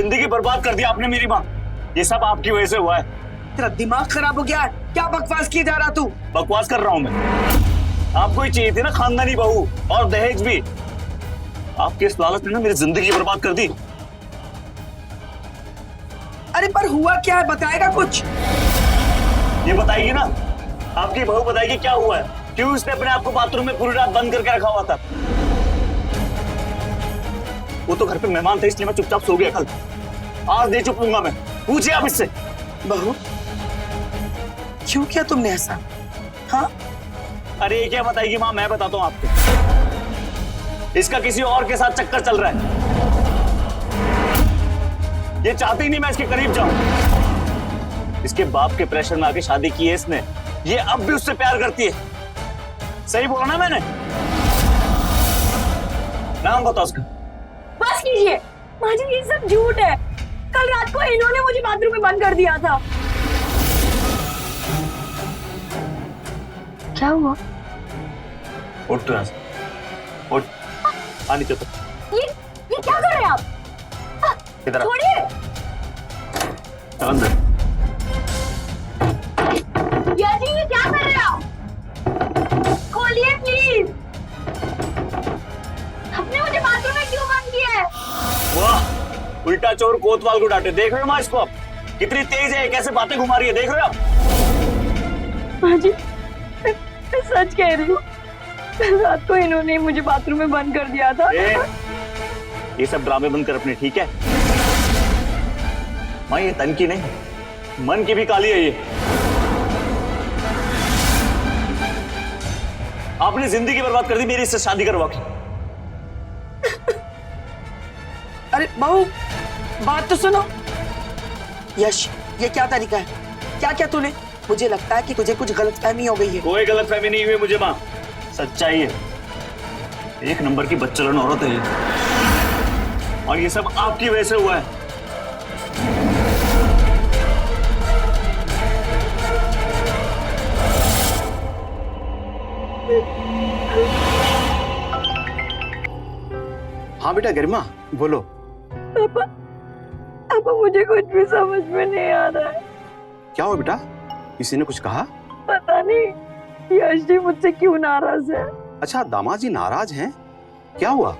जिंदगी बर्बाद कर दिया आपने मेरी माँ। ये सब आपकी वजह से हुआ है। तेरा दिमाग खराब हो गया है? क्या बकवास किए जा रहा तू? बकवास कर रहा हूँ मैं? आपको ही चाहिए थी ना खानदानी बहू और दहेज भी। आपके इस लालच ने ना मेरी जिंदगी बर्बाद कर दी। अरे पर हुआ क्या है, बताएगा कुछ? ये बताएगी ना, आपकी बहू बताएगी क्या हुआ है, क्यों उसने अपने आप को बाथरूम में पूरी रात बंद करके रखा हुआ था। वो तो घर पे मेहमान थे इसलिए मैं चुपचाप सो गया कल। आज नहीं चुपूंगा मैं। पूछिए आप इससे। बहू क्यों किया तुमने ऐसा? हाँ अरे ये क्या बताएगी माँ, मैं बताता हूँ आपको। इसका किसी और के साथ चक्कर चल रहा है। ये चाहती ही नहीं मैं इसके करीब जाऊं। इसके बाप के प्रेशर में आके शादी की है इसने। ये अब भी उससे प्यार करती है। सही बोला ना मैंने? नाम बताओ उसका। बस कीजिए माँ जी, ये सब झूठ है। कल रात को इन्होंने मुझे बाथरूम में बंद कर दिया था। क्या हुआ? उठ तो यहाँ से। उठ। पानी चलो। ये क्या कर रहे हैं आप? किधर? छोड़िए। अंदर। या जी ये क्या कर रहे हैं आप? खोलिए प्लीज। आपने मुझे बाथरूम में क्यों बंद किया है? वाह, उल्टा चोर कोतवाल को डांटे। देख रहे हो माँ इसको आप कितनी तेज है, कैसे बातें घुमा रही है, देख रहे हो आप? माँ जी मैं सच कह रही हूँ, रात को इन्होंने मुझे बाथरूम में बंद कर दिया था। ये सब ड्रामे बंद कर अपने, ठीक है? माँ ये तन की नहीं, मन की भी काली है ये। आपने जिंदगी बर्बाद कर दी मेरी इससे शादी करवा के। अरे बहू बात तो सुनो। यश ये क्या तरीका है? क्या क्या तूने? मुझे लगता है कि तुझे कुछ गलतफहमी हो गई है। कोई गलतफहमी नहीं हुई मुझे माँ, सच्चाई है। एक नंबर की बच्चलन औरत है ये, और ये सब आपकी वजह से हुआ है। हाँ बेटा गरिमा बोलो। पापा पापा मुझे कुछ भी समझ में नहीं आ रहा है। क्या हुआ बेटा, किसी ने कुछ कहा? पता नहीं यश जी मुझसे क्यों नाराज है। अच्छा दामाद जी नाराज हैं, क्या हुआ?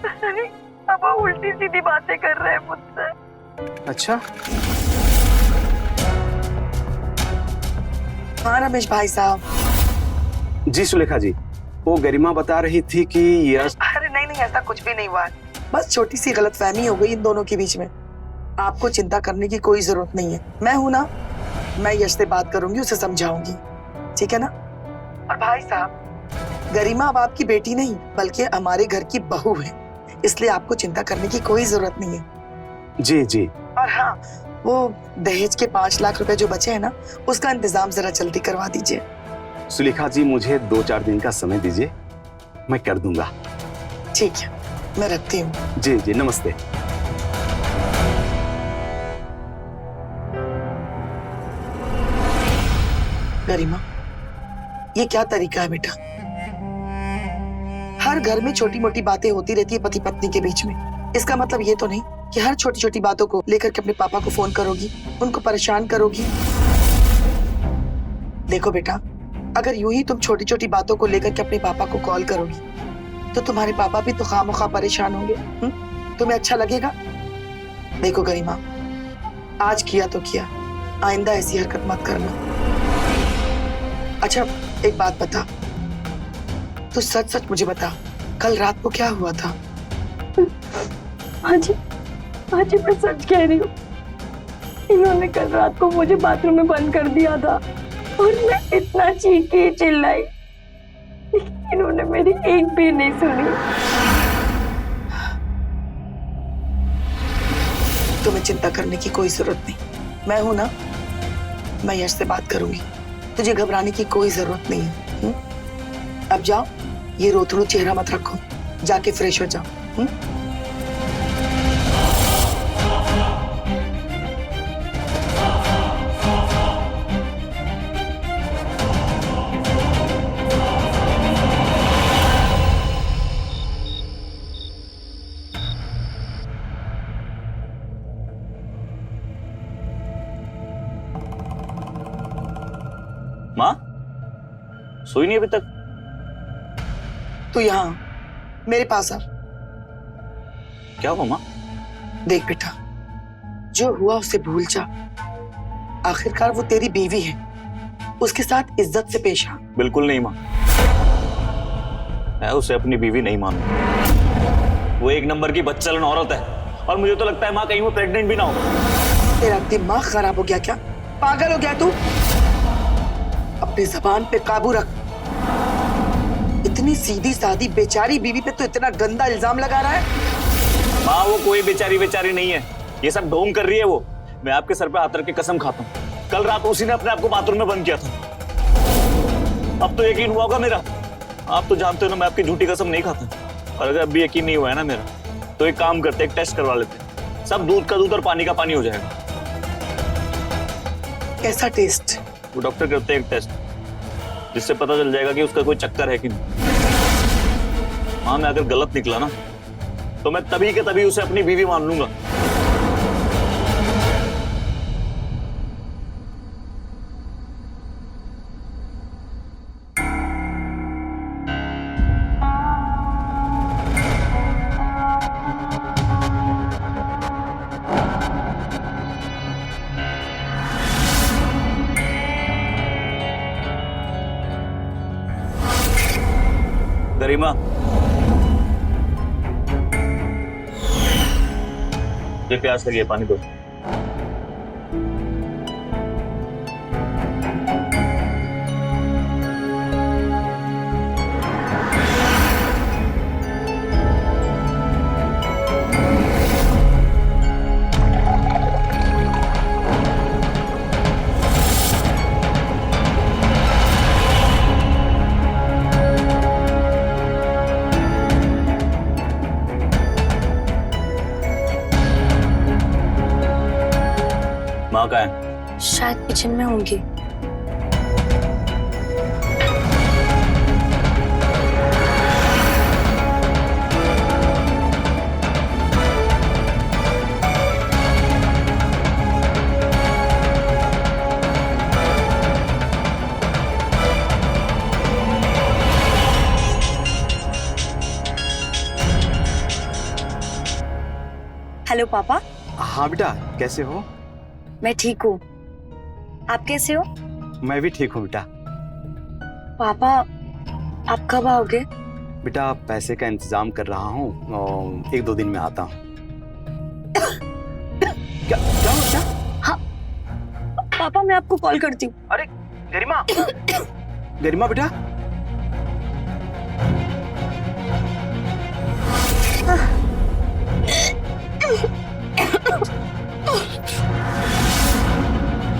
पता नहीं पापा उल्टी सीधी बातें कर रहे हैं मुझसे। अच्छा हाँ रमेश भाई साहब। जी सुलेखा जी, वो गरिमा बता रही थी कि यश। अरे नहीं नहीं ऐसा कुछ भी नहीं हुआ, बस छोटी सी गलतफहमी हो गई इन दोनों के बीच में। आपको चिंता करने की कोई जरूरत नहीं है, मैं हूं ना। मैं यश से बात करूंगी, उसे समझाऊंगी, ठीक है ना? और भाई साहब गरिमा अब आपकी बेटी नहीं बल्कि हमारे घर की बहू है, इसलिए आपको चिंता करने की कोई जरूरत नहीं है। जी जी। और हाँ वो दहेज के 5 लाख रुपए जो बचे हैं ना, उसका इंतजाम जरा जल्दी करवा दीजिए। सुलेखा जी मुझे 2-4 दिन का समय दीजिए, मैं कर दूंगा। ठीक है मैं रखती हूँ। जी जी नमस्ते। गरिमा ये क्या तरीका है बेटा? हर घर में छोटी मोटी बातें होती रहती है पति पत्नी के बीच में। इसका मतलब ये तो नहीं कि हर छोटी छोटी बातों को लेकर के अपने पापा को फोन करोगी, उनको परेशान करोगी। देखो बेटा, अगर यूं ही तुम छोटी छोटी बातों को लेकर के अपने पापा को कॉल करोगी तो तुम्हारे पापा भी तो खामखा परेशान होंगे। तुम्हें अच्छा लगेगा? देखो गरिमा, आज किया तो किया, आइंदा ऐसी हरकत मत करना। अच्छा एक बात बता, तू सच सच मुझे बता, कल रात को क्या हुआ था? हाँ जी मैं सच कह रही हूँ। इन्होंने कल रात को मुझे बाथरूम में बंद कर दिया था और मैं इतना चीखी चिल्लाई, लेकिन इन्होंने मेरी एक भी नहीं सुनी। तुम्हें चिंता करने की कोई जरूरत नहीं, मैं हूं ना। मैं यश से बात करूंगी, तुझे घबराने की कोई जरूरत नहीं है। अब जाओ, ये रोतड़ू चेहरा मत रखो, जाके फ्रेश हो जाओ। माँ सोई नहीं अभी तक? तू यहाँ मेरे पास आ। क्या हुआ माँ? देख बेटा, जो हुआ उसे भूल जा। आखिरकार वो तेरी बीवी है, उसके साथ इज्जत से पेश आ। बिल्कुल नहीं माँ, मैं उसे अपनी बीवी नहीं मानूंगा। वो एक नंबर की बदचलन औरत है और मुझे तो लगता है माँ कहीं वो प्रेग्नेंट भी ना हो। तेरा दिमाग खराब हो गया क्या? पागल हो गया तू? अपनी जबान पे काबू रख। इतनी सीधी सादी बेचारी बीवी पे तो इतना गंदा इल्जाम लगा रहा है। माँ वो कोई बेचारी बेचारी नहीं है, ये सब ढोंग कर रही है वो। मैं आपके सर पे हाथ रख के कसम खाता हूँ, कल रात उसी ने अपने आप को बाथरूम में बंद किया था। अब तो यकीन हुआ होगा मेरा। आप तो जानते हो ना मैं आपकी झूठी कसम नहीं खाता, और अगर अब भी यकीन नहीं हुआ है ना मेरा, तो एक काम करते, एक टेस्ट करवा लेते, सब दूध का दूध और पानी का पानी हो जाएगा। कैसा टेस्ट? वो डॉक्टर करते हैं एक टेस्ट, जिससे पता चल जाएगा कि उसका कोई चक्कर है कि नहीं। हाँ मैं अगर गलत निकला ना तो मैं तभी के तभी उसे अपनी बीवी मान लूंगा। गरिमा, ये प्यास लगी है, पानी दो। माँ कहाँ है? शायद किचन में होंगी। हेलो पापा। हाँ बेटा, कैसे हो? मैं ठीक हूँ, आप कैसे हो? मैं भी ठीक हूँ बेटा। पापा आप कब आओगे? बेटा पैसे का इंतजाम कर रहा हूँ और 1-2 दिन में आता हूँ। क्या क्या हो क्या? हाँ पापा मैं आपको कॉल करती हूँ। अरे गरिमा, गरिमा बेटा।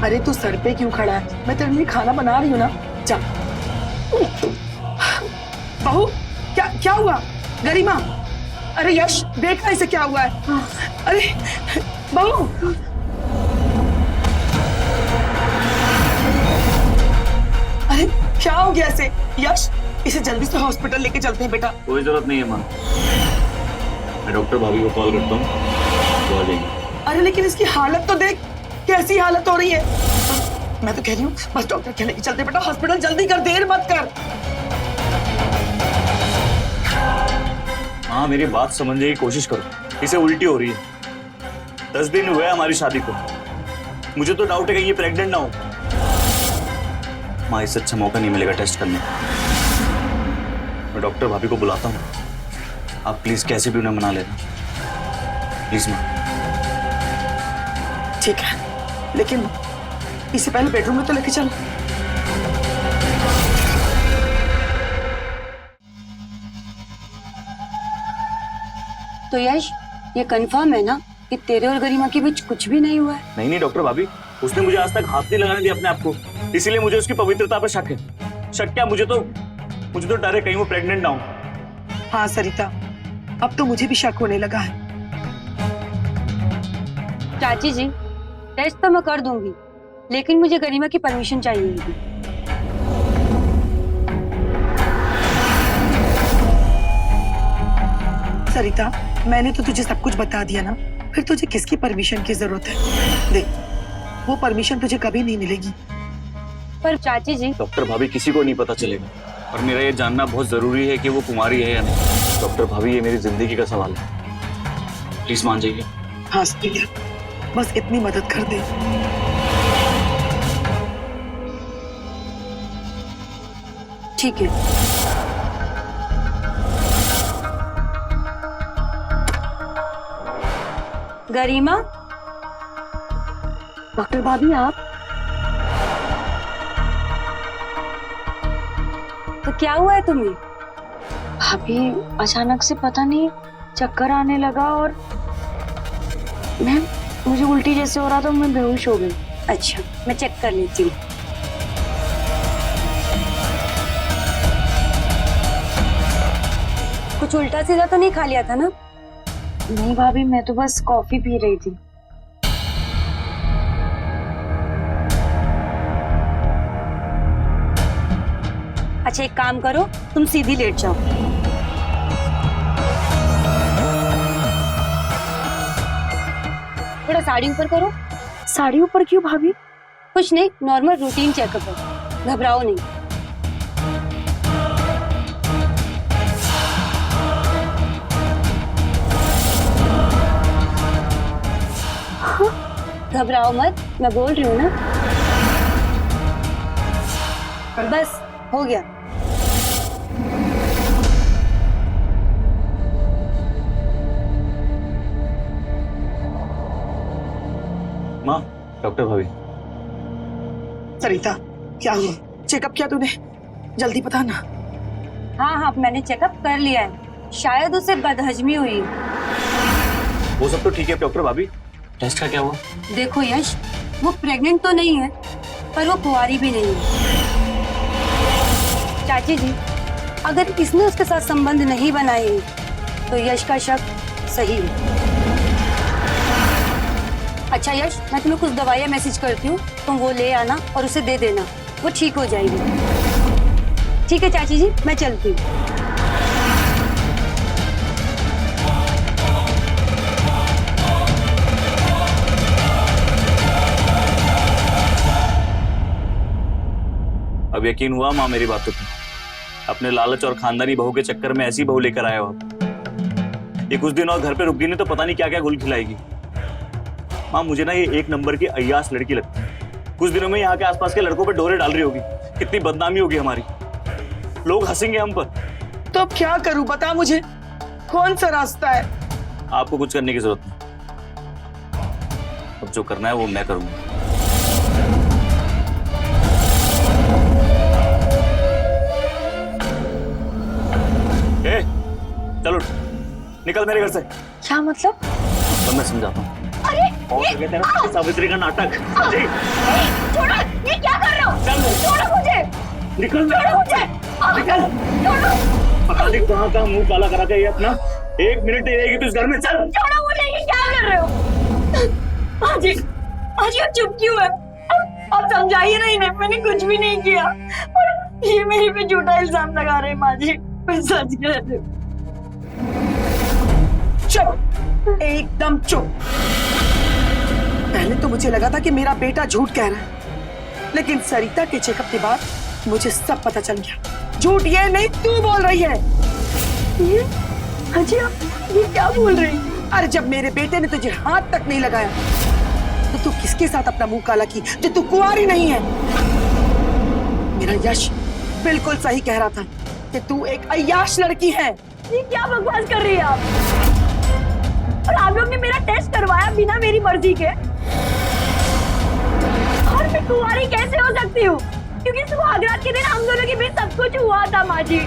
अरे तू सर पे क्यों खड़ा है? मैं तेरे लिए खाना बना रही हूँ ना, जा। बहू क्या क्या हुआ? गरिमा, अरे यश देखा इसे क्या हुआ है? अरे बहू, अरे क्या हो गया इसे? यश इसे जल्दी से हॉस्पिटल लेके चलते हैं बेटा। कोई जरूरत नहीं है माँ, मैं डॉक्टर भाभी को कॉल करता हूँ, वो आ जाएंगे। अरे लेकिन इसकी हालत तो देख, कैसी हालत हो रही है। मैं तो कह रही हूँ बस डॉक्टर के लेके चलते बेटा हॉस्पिटल, जल्दी कर, देर मत कर। हाँ मेरी बात समझने की कोशिश करो, इसे उल्टी हो रही है। 10 दिन हुए हमारी शादी को, मुझे तो डाउट है कि ये प्रेग्नेंट ना हो। माँ इससे अच्छा मौका नहीं मिलेगा टेस्ट करने का। मैं डॉक्टर भाभी को बुलाता हूँ, आप प्लीज कैसे भी उन्हें मना लेना, प्लीज माँ। ठीक है, लेकिन इससे पहले बेडरूम में तो लेके चल। तो यश ये कंफर्म है ना कि तेरे और गरिमा के बीच कुछ भी नहीं हुआ है? नहीं नहीं डॉक्टर भाभी, उसने मुझे आज तक हाथ नहीं लगाने दिया अपने आप को, इसीलिए मुझे उसकी पवित्रता पर शक है। शक क्या, मुझे तो डर है कहीं वो प्रेग्नेंट ना हो। हाँ सरिता, अब तो मुझे भी शक होने लगा है। चाची जी टेस्ट तो मैं कर दूंगी, लेकिन मुझे गरिमा की परमिशन चाहिए होगी। सरिता, मैंने तो तुझे सब कुछ बता दिया ना, फिर तुझे किसकी परमिशन की जरूरत है? देख, वो परमिशन तुझे कभी नहीं मिलेगी। पर चाची जी, डॉक्टर भाभी किसी को नहीं पता चलेगा, और मेरा ये जानना बहुत जरूरी है कि वो कुमारी है या नहीं। डॉक्टर भाभी, ये मेरी जिंदगी का सवाल है, प्लीज मान जाइए। हाँ सरिता, बस इतनी मदद कर दे। ठीक है। गरिमा, डॉक्टर भाभी आप? तो क्या हुआ है तुम्हें? भाभी अचानक से पता नहीं चक्कर आने लगा और मुझे उल्टी जैसे हो रहा था, मैं बेहोश हो गई। अच्छा, मैं चेक कर लेती हूँ। कुछ उल्टा सीधा तो नहीं खा लिया था ना? नहीं भाभी, मैं तो बस कॉफी पी रही थी। अच्छा एक काम करो, तुम सीधी लेट जाओ। थोड़ा साड़ी ऊपर करो। साड़ी ऊपर क्यों भाभी? कुछ नहीं, नॉर्मल रूटीन चेकअप है, घबराओ नहीं। घबराओ मत, मैं बोल रही हूँ ना। बस हो गया। माँ, डॉक्टर भाभी। सरिता, क्या हुआ? चेकअप किया तूने? जल्दी बता ना। हाँ हाँ, मैंने चेकअप कर लिया है, शायद उसे बदहजमी हुई है। वो सब तो ठीक है डॉक्टर भाभी, टेस्ट का क्या हुआ? देखो यश, वो प्रेग्नेंट तो नहीं है, पर वो कुंवारी भी नहीं है। चाची जी, अगर इसने उसके साथ संबंध नहीं बनाए तो यश का शक सही है। अच्छा यश, मैं तुम्हें कुछ दवाइयाँ मैसेज करती हूँ, तुम वो ले आना और उसे दे देना, वो ठीक हो जाएगी। ठीक है चाची जी, मैं चलती हूँ। अब यकीन हुआ माँ मेरी बातों पे? अपने लालच और खानदानी बहू के चक्कर में ऐसी बहू लेकर आए हो आप। ये कुछ दिन और घर पे रुक गई नहीं तो पता नहीं क्या क्या गुल खिलाएगी। माँ, मुझे ना ये एक नंबर की अय्यास लड़की लगती है। कुछ दिनों में यहाँ के आसपास के लड़कों पे डोरे डाल रही होगी, कितनी बदनामी होगी हमारी, लोग हंसेंगे हम पर। तो अब क्या करूं, बता मुझे, कौन सा रास्ता है? आपको कुछ करने की जरूरत नहीं, अब जो करना है वो मैं करूंगा। ए, चलो निकल मेरे घर से। क्या मतलब? तो मैं समझाता हूँ। अरे और तेरा सावित्री का नाटक। छोड़ो, ये क्या कर रहे हो? चल छोड़ो मुझे, निकल, छोड़ो मुझे, निकल। छोड़ो, पता नहीं कहाँ का मुंह काला करा के ये अपना। एक मिनट नहीं रहेगी तू इस घर में, चल। छोड़ो मुझे, ये क्या कर रहे हो? आजी, आजी आप चुप क्यों है? आप समझाइए ना इन्हें, मैंने कुछ भी नहीं किया और ये मेरे पे झूठा इल्जाम लगा रहे हैं। माँ जी, मैं सच कह रही हूँ। चुप, एकदम चुप। पहले तो मुझे लगा था कि मेरा बेटा झूठ कह रहा है, लेकिन सरिता के चेकअप के बाद मुझे सब पता चल गया। झूठ ये नहीं, तू बोल रही है। ये अजी, आप ये क्या बोल रही हैं? अरे जब मेरे बेटे ने तुझे हाथ तक नहीं लगाया तो तू किसके साथ अपना मुंह काला की जो तू कुंवारी नहीं है? मेरा यश बिल्कुल सही कह रहा था कि तू एक अय्याश लड़की है। ये क्या बकवास कर रही है आप? और आप लोग ने मेरा टेस्ट करवाया बिना मेरी मर्जी के, और मैं कुंवारी कैसे हो सकती हूँ? क्योंकि सुहागरात के दिन हम दोनों के बीच सब कुछ हुआ था माँ जी।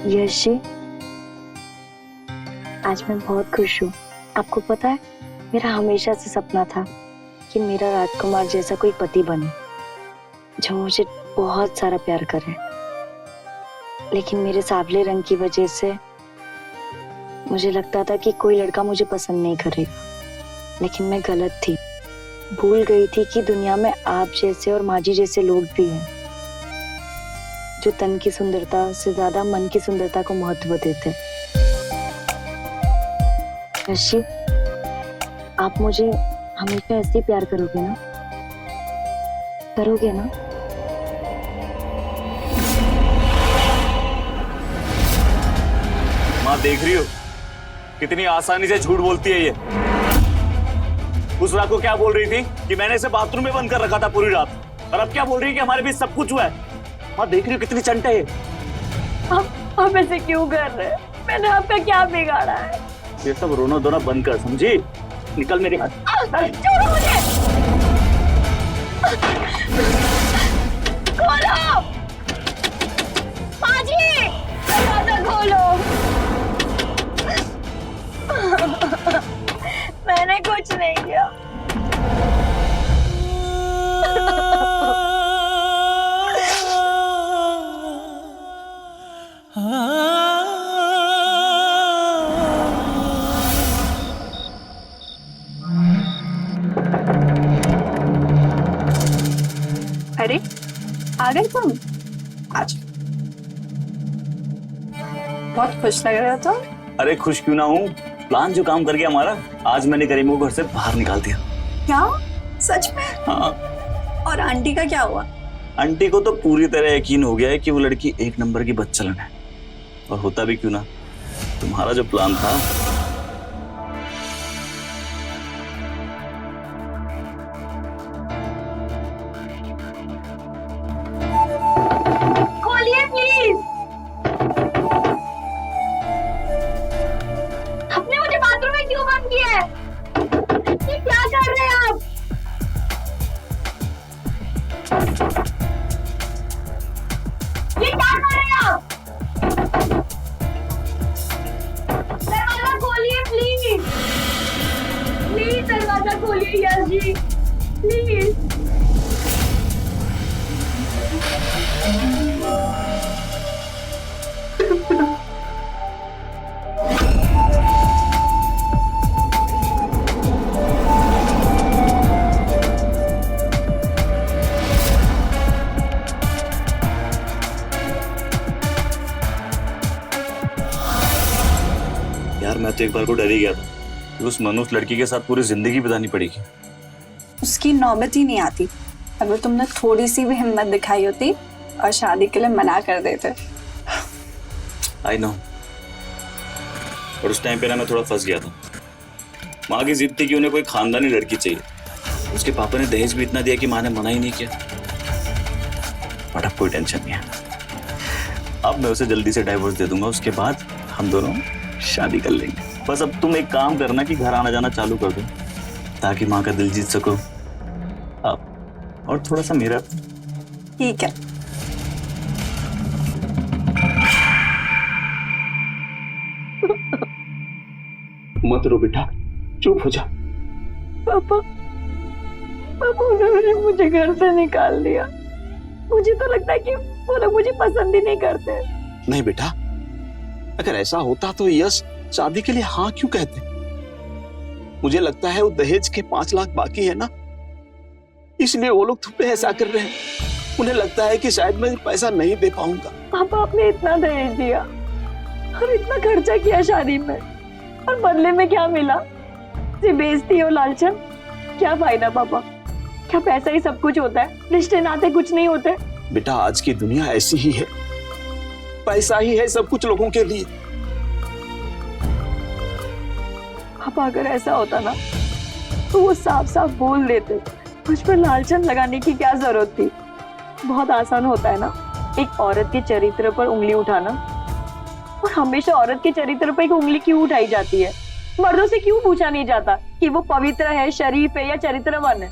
यश जी, आज मैं बहुत खुश हूँ। आपको पता है, मेरा हमेशा से सपना था कि मेरा राजकुमार जैसा कोई पति बने जो मुझे बहुत सारा प्यार करे। लेकिन मेरे सांवले रंग की वजह से मुझे लगता था कि कोई लड़का मुझे पसंद नहीं करेगा, लेकिन मैं गलत थी। भूल गई थी कि दुनिया में आप जैसे और माजी जैसे लोग भी हैं जो तन की सुंदरता से ज्यादा मन की सुंदरता को महत्व देते। ऋषि, आप मुझे हमेशा ऐसे ही प्यार करोगे ना? करोगे ना? माँ देख रही हो कितनी आसानी से झूठ बोलती है ये। उस रात को क्या बोल रही थी कि मैंने इसे बाथरूम में बंद कर रखा था पूरी रात, और अब क्या बोल रही है कि हमारे बीच सब कुछ हुआ है। माँ देख रही हो कितनी चंट है ये। आप ऐसे क्यों कर रहे हैं? मैंने आपका क्या बिगाड़ा है? ये सब रोना धोना बंद कर, समझी? निकल मेरे हाथ। छोड़ो मुझे! खोलो! माजी! दरवाजा खोलो! मैंने कुछ नहीं किया। अरे आ गए तुम? आज बहुत खुश लग रहा था। अरे खुश क्यों ना हूँ, प्लान जो काम कर गया हमारा, आज मैंने करीम को घर से बाहर निकाल दिया। क्या? सच में? हाँ। और आंटी का क्या हुआ? आंटी को तो पूरी तरह यकीन हो गया है कि वो लड़की एक नंबर की बदचलन है, और होता भी क्यों ना, तुम्हारा जो प्लान था। खोलिए प्लीज। आपने मुझे बाथरूम में क्यों बंद किया है? ये क्या कर रहे हैं आप? ये क्या कर रहे हैं आप? दरवाजा खोलिए प्लीज। प्लीज दरवाजा खोलिए यश जी, प्लीज। यार मैं तो एक बार को डर ही गया था कि उस मनुष्य लड़की के साथ पूरी जिंदगी बितानी पड़ेगी। उसकी नौबत ही नहीं आती अगर तुमने थोड़ी सी भी हिम्मत दिखाई होती और शादी के लिए मना कर देते। आई नो, और उस टाइम पे ना मैं थोड़ा फंस गया था। माँ की जिद थी कि उन्हें कोई खानदानी लड़की चाहिए। उसके पापा ने दहेज भी इतना दिया कि माँ ने मना ही नहीं किया। बट अब कोई टेंशन नहीं है, अब मैं उसे जल्दी से डाइवोर्स दे दूंगा, उसके बाद हम दोनों शादी कर लेंगे। बस अब तुम एक काम करना कि घर आना जाना चालू कर दो ताकि माँ का दिल जीत सको आप, और थोड़ा सा मेरा। ठीक है। मत रो बेटा, चुप हो जा। पापा, पापा उन्होंने मुझे घर से निकाल दिया। मुझे तो लगता है कि वो लोग मुझे पसंद ही नहीं करते। नहीं बेटा, अगर ऐसा होता तो यश शादी के लिए हाँ क्यों कहते? मुझे लगता है वो दहेज के 5 लाख बाकी है ना, इसलिए वो लोग तुम पे ऐसा कर रहे हैं। उन्हें लगता है कि शायद मैं पैसा नहीं दे पाऊंगा। पापा, आपने इतना दहेज दिया और इतना खर्चा किया शादी में, और बदले में क्या मिला? सिर्फ बेइज्जती और लालचन। क्या फायदा पापा? क्या पैसा ही सब कुछ होता है? रिश्ते नाते कुछ नहीं होते? बेटा आज की दुनिया ऐसी ही है, पैसा ही है सब कुछ लोगों के लिए। पापा अगर ऐसा होता ना तो वो साफ साफ बोल देते। मुझ पर लालचन लगाने की क्या जरूरत थी? बहुत आसान होता है ना एक औरत के चरित्र पर उंगली उठाना, और हमेशा औरत के चरित्र पर एक उंगली क्यों उठाई जाती है? मर्दों से क्यों पूछा नहीं जाता कि वो पवित्र है, शरीफ है या चरित्रवान है?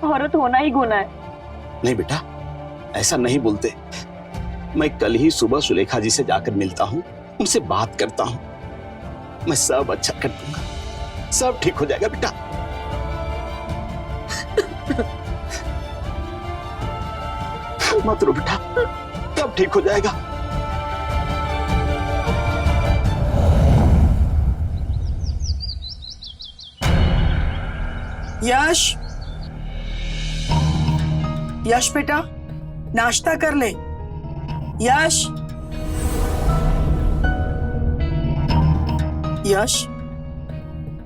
औरत होना ही गुनाह है। नहीं बेटा, ऐसा नहीं बोलते। मैं कल ही सुबह सुलेखा जी से जाकर मिलता हूँ, उनसे बात करता हूँ। मैं सब अच्छा कर दूंगा, सब ठीक हो जाएगा बेटा। मत रो बेटा, सब ठीक हो जाएगा। यश, यश बेटा नाश्ता कर ले। यश, यश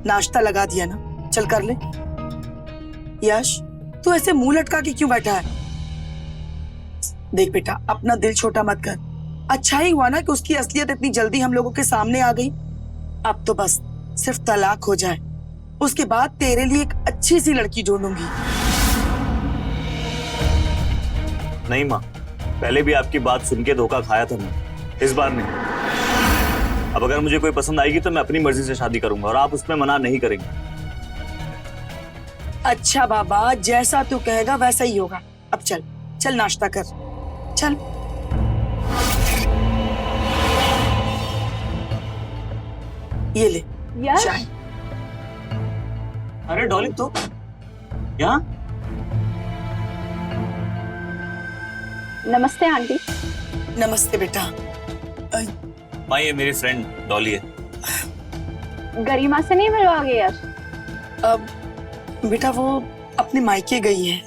नाश्ता लगा दिया ना, चल कर ले। यश तू ऐसे मुंह लटका के क्यों बैठा है? देख बेटा, अपना दिल छोटा मत कर। अच्छा ही हुआ ना कि उसकी असलियत इतनी जल्दी हम लोगों के सामने आ गई। अब तो बस सिर्फ तलाक हो जाए, उसके बाद तेरे लिए एक अच्छी सी लड़की ढूंढूंगी। नहीं माँ, पहले भी आपकी बात सुन के धोखा खाया था मैं, इस बार नहीं। अब अगर मुझे कोई पसंद आएगी तो मैं अपनी मर्जी से शादी करूंगा और आप उसमें मना नहीं करेंगे। अच्छा बाबा, जैसा तू कहेगा वैसा ही होगा। अब चल चल नाश्ता कर, चल। ये ले यश, चाय। अरे डॉली तो यहाँ? नमस्ते आंटी। नमस्ते बेटा। माँ ये मेरी फ्रेंड डॉली है। गरिमा से नहीं मिलवाओगे यश? अब बेटा वो अपने मायके गई है।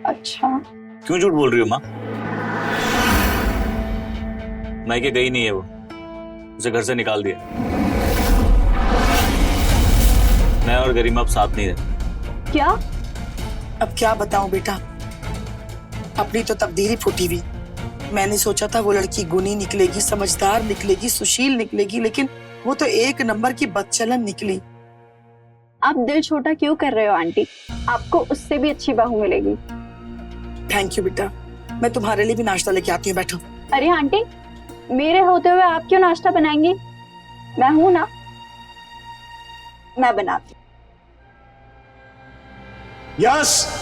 अच्छा, क्यों झूठ बोल रही हो माँ? मायके गई नहीं है वो, उसे घर से निकाल दिया। मैं और गरिमा अब साथ नहीं रहते। क्या? अब क्या बताऊं बेटा, अपनी तो तकदीर ही फूटी हुई। मैंने सोचा था वो लड़की गुणी निकलेगी, समझदार निकलेगी, सुशील निकलेगी, लेकिन वो तो एक नंबर की बदचलन निकली। आप दिल छोटा क्यों कर रहे हो आंटी? आपको उससे भी अच्छी बहू मिलेगी। थैंक यू बेटा, मैं तुम्हारे लिए भी नाश्ता लेके आती हूँ, बैठो। अरे आंटी, मेरे होते हुए आप क्यों नाश्ता बनाएंगी? मैं हूं ना, मैं बनाती। यस,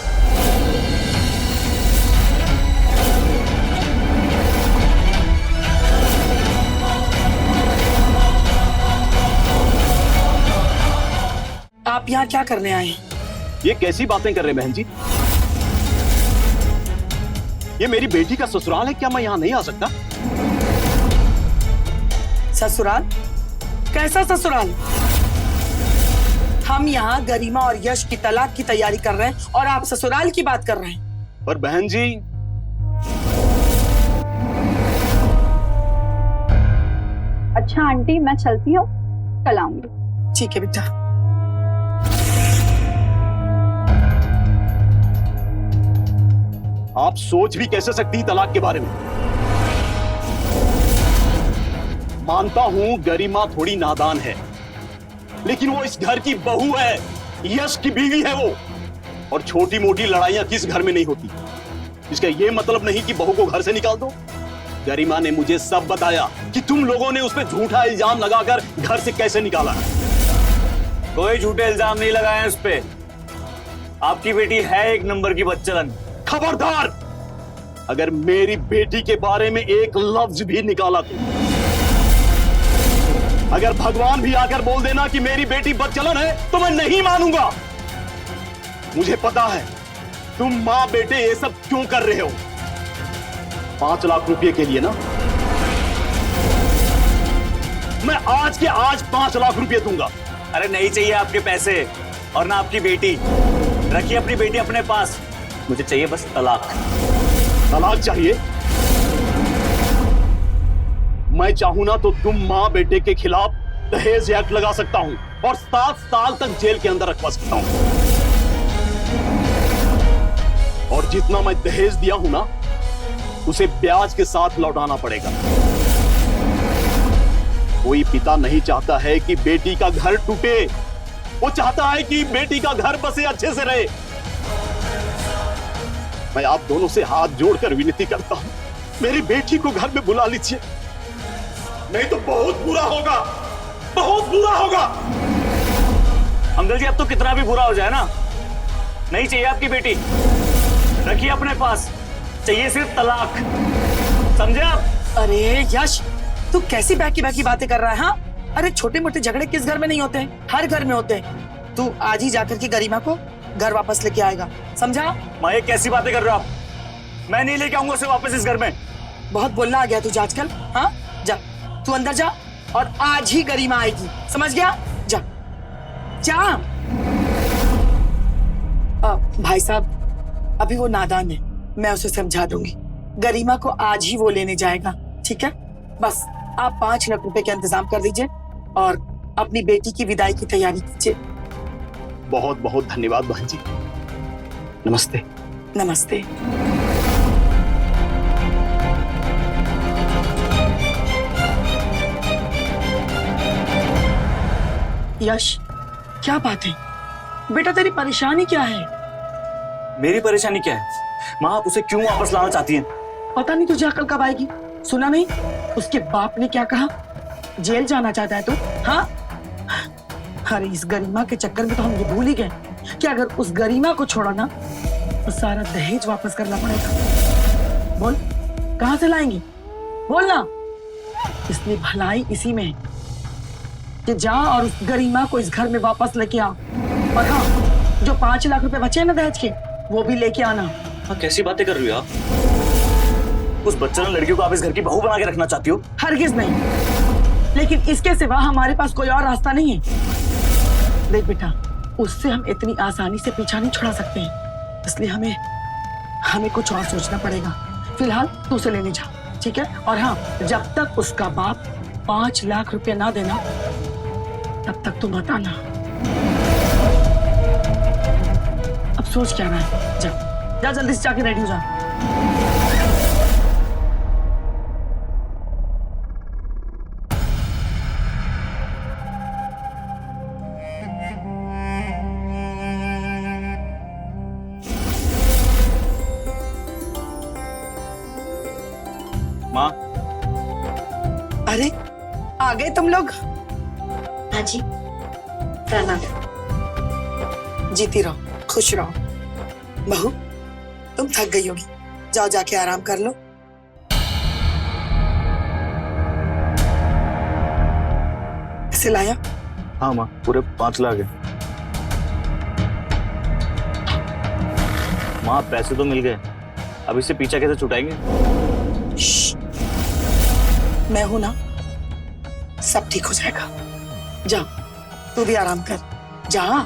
आप यहाँ क्या करने आए हैं? ये कैसी बातें कर रहे हैं बहन जी? ये मेरी बेटी का ससुराल है, क्या मैं यहाँ नहीं आ सकता? ससुराल? कैसा ससुराल? हम यहाँ गरिमा और यश की तलाक की तैयारी कर रहे हैं और आप ससुराल की बात कर रहे हैं। पर बहन जी, अच्छा आंटी, मैं चलती हूँ, कल आऊंगी। ठीक है बेटा। आप सोच भी कैसे सकती हैं तलाक के बारे में? मानता हूं गरिमा थोड़ी नादान है, लेकिन वो इस घर की बहू है, यश की बीवी है वो। और छोटी मोटी लड़ाइयां किस घर में नहीं होती। इसका ये मतलब नहीं कि बहू को घर से निकाल दो। गरिमा ने मुझे सब बताया कि तुम लोगों ने उस पर झूठा इल्जाम लगाकर घर से कैसे निकाला। कोई झूठे इल्जाम नहीं लगाए उस पे। आपकी बेटी है एक नंबर की बदचलन। खबरदार, अगर मेरी बेटी के बारे में एक लफ्ज भी निकाला तो, अगर भगवान भी आकर बोल देना कि मेरी बेटी बदचलन है, तो मैं नहीं मानूंगा। मुझे पता है तुम मां बेटे ये सब क्यों कर रहे हो। 5 लाख रुपए के लिए ना, मैं आज के आज 5 लाख रुपए दूंगा। अरे नहीं चाहिए आपके पैसे और ना आपकी बेटी। रखिए अपनी बेटी अपने पास, मुझे चाहिए बस तलाक। तलाक चाहिए? मैं चाहूं ना तो तुम मां बेटे के खिलाफ दहेज एक्ट लगा सकता हूं और 7 साल तक जेल के अंदर रखवा सकता हूं। और जितना मैं दहेज दिया हूं ना, उसे ब्याज के साथ लौटाना पड़ेगा। कोई पिता नहीं चाहता है कि बेटी का घर टूटे, वो चाहता है कि बेटी का घर बसे अच्छे से रहे। मैं आप दोनों से हाथ जोड़कर विनती करता हूं, मेरी बेटी को घर में बुला लीजिए, नहीं तो बहुत बुरा होगा, बहुत बुरा होगा। अंकल जी अब तो कितना भी बुरा हो जाए ना, नहीं चाहिए आपकी बेटी। रखिए अपने पास, चाहिए सिर्फ तलाक। समझे आप? अरे यश, तू कैसी बैकी बैकी बातें कर रहा है? हाँ, अरे छोटे मोटे झगड़े किस घर में नहीं होते हैं? हर घर में होते हैं। तू आज ही जाकर के गरिमा को घर वापस लेके आएगा, समझा? माँ ये कैसी बातें कर रहे हो आप? मैं नहीं लेके आऊंगा उसे वापस इस घर में। बहुत बोलना आ गया तुझे आजकल। हाँ, जा तू अंदर जा और आज ही गरिमा आएगी, समझ गया? जा जा। भाई साहब, अभी वो नादान है, मैं उसे समझा दूंगी। गरिमा को आज ही वो लेने जाएगा, ठीक है? बस आप 5 लाख रुपए का इंतजाम कर दीजिए और अपनी बेटी की विदाई की तैयारी कीजिए। बहुत बहुत धन्यवाद बहन जी। नमस्ते। नमस्ते। यश, क्या बात है बेटा, तेरी परेशानी क्या है? मेरी परेशानी क्या है माँ? आप उसे क्यों वापस लाना चाहती हैं? पता नहीं तुझे अकल कब आएगी। सुना नहीं उसके बाप ने क्या कहा? जेल जाना चाहता है तू? हाँ, अरे इस गरिमा के चक्कर में तो हम ये भूल ही गए कि अगर उस गरिमा को छोड़ा ना तो सारा दहेज वापस करना पड़ेगा। बोल कहां से लाएंगे? बोल ना। इसलिए भलाई इसी में है कि जा और उस गरिमा को इस घर में वापस लेके आ। और हाँ, जो 5 लाख रुपए बचे हैं ना दहेज के, वो भी लेके आना। हाँ, कैसी बातें कर रही हो आप? उस बच्चन लड़कियों को आप इस घर की बहू बना के रखना चाहती हो? हरगिज नहीं, लेकिन इसके सिवा हमारे पास कोई और रास्ता नहीं है। देख बेटा, उससे हम इतनी आसानी से पीछा नहीं छुड़ा सकते हैं, इसलिए हमें कुछ और सोचना पड़ेगा। फिलहाल तू उसे लेने जा, ठीक है? और हाँ, जब तक उसका बाप 5 लाख रुपए ना देना तब तक तू मत आना। अब सोच क्या रहा है? जा जल्दी से जाके रेडी हो जा। माँ, अरे आ गए तुम लोग? हाँ जी, प्रणाम। जीती रहो, खुश रहो। बहू, तुम थक गई होगी, जाओ जाके आराम कर लो। इसे लाया? हाँ माँ, पूरे 5 लाख है। माँ पैसे तो मिल गए, अब इससे पीछा कैसे छुटाएंगे? मैं हूं ना, सब ठीक हो जाएगा। जा, तू भी आराम कर, जा।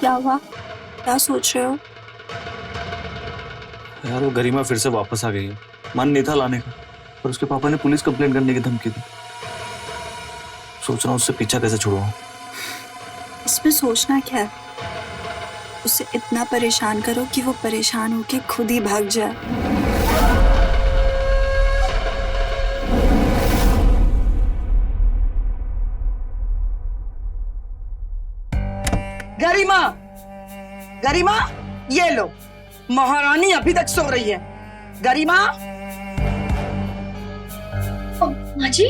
क्या हुआ? क्या सोच रहे हो? यार वो गरिमा फिर से वापस आ गई है। मन नहीं था लाने का, पर उसके पापा ने पुलिस कंप्लेंट करने की धमकी दी। सोच रहा हूँ उससे पीछा कैसे छुड़वाऊं। इसमें सोचना क्या है? उसे इतना परेशान करो कि वो परेशान होके खुद ही भाग जाए। गरिमा, गरिमा, ये लो, महारानी अभी तक सो रही है। गरिमा, माँ जी,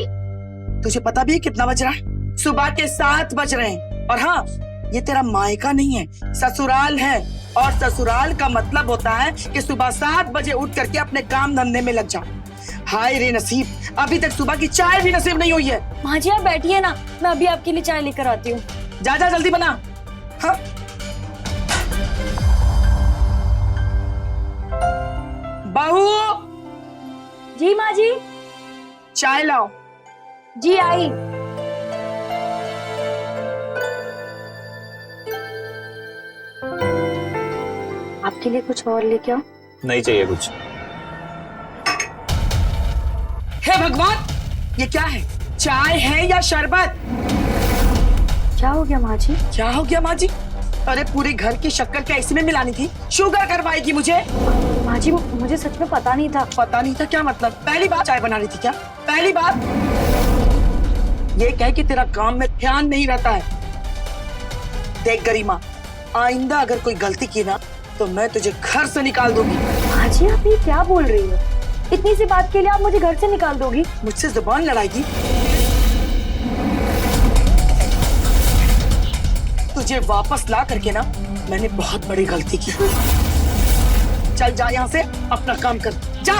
तुझे पता भी है कितना बज रहा है? सुबह के 7 बज रहे हैं। और हाँ, ये तेरा मायका नहीं है, ससुराल है। और ससुराल का मतलब होता है कि सुबह 7 बजे उठ करके अपने काम धंधे में लग जा। हाय रे नसीब, अभी तक सुबह की चाय भी नसीब नहीं हुई है। माँ जी आप बैठिए ना, मैं अभी आपके लिए चाय लेकर आती हूँ। जा जा जल्दी बना। हाँ। बहू, जी माँ जी। चाय लाओ। जी आई। आपके लिए कुछ और लेके आओ? नहीं चाहिए कुछ। हे भगवान, ये क्या है? चाय है या शरबत? क्या हो गया माँ जी? क्या हो गया माँ जी? अरे पूरे घर की शक्कर क्या इसमें मिलानी थी? शुगर करवाएगी मुझे? माँ जी मुझे सच में पता नहीं था। पता नहीं था क्या मतलब? पहली बार चाय बना रही थी क्या? पहली बार? ये कह कि तेरा काम में ध्यान नहीं रहता है। देख गरिमा, आइंदा अगर कोई गलती की ना तो मैं तुझे घर से निकाल दूंगी। माँ जी आप ये क्या बोल रही हो? इतनी सी बात के लिए आप मुझे घर से निकाल दोगी? मुझसे जुबान लड़ाएगी? तुझे वापस ला करके ना मैंने बहुत बड़ी गलती की। चल जा यहाँ से, अपना काम कर जा।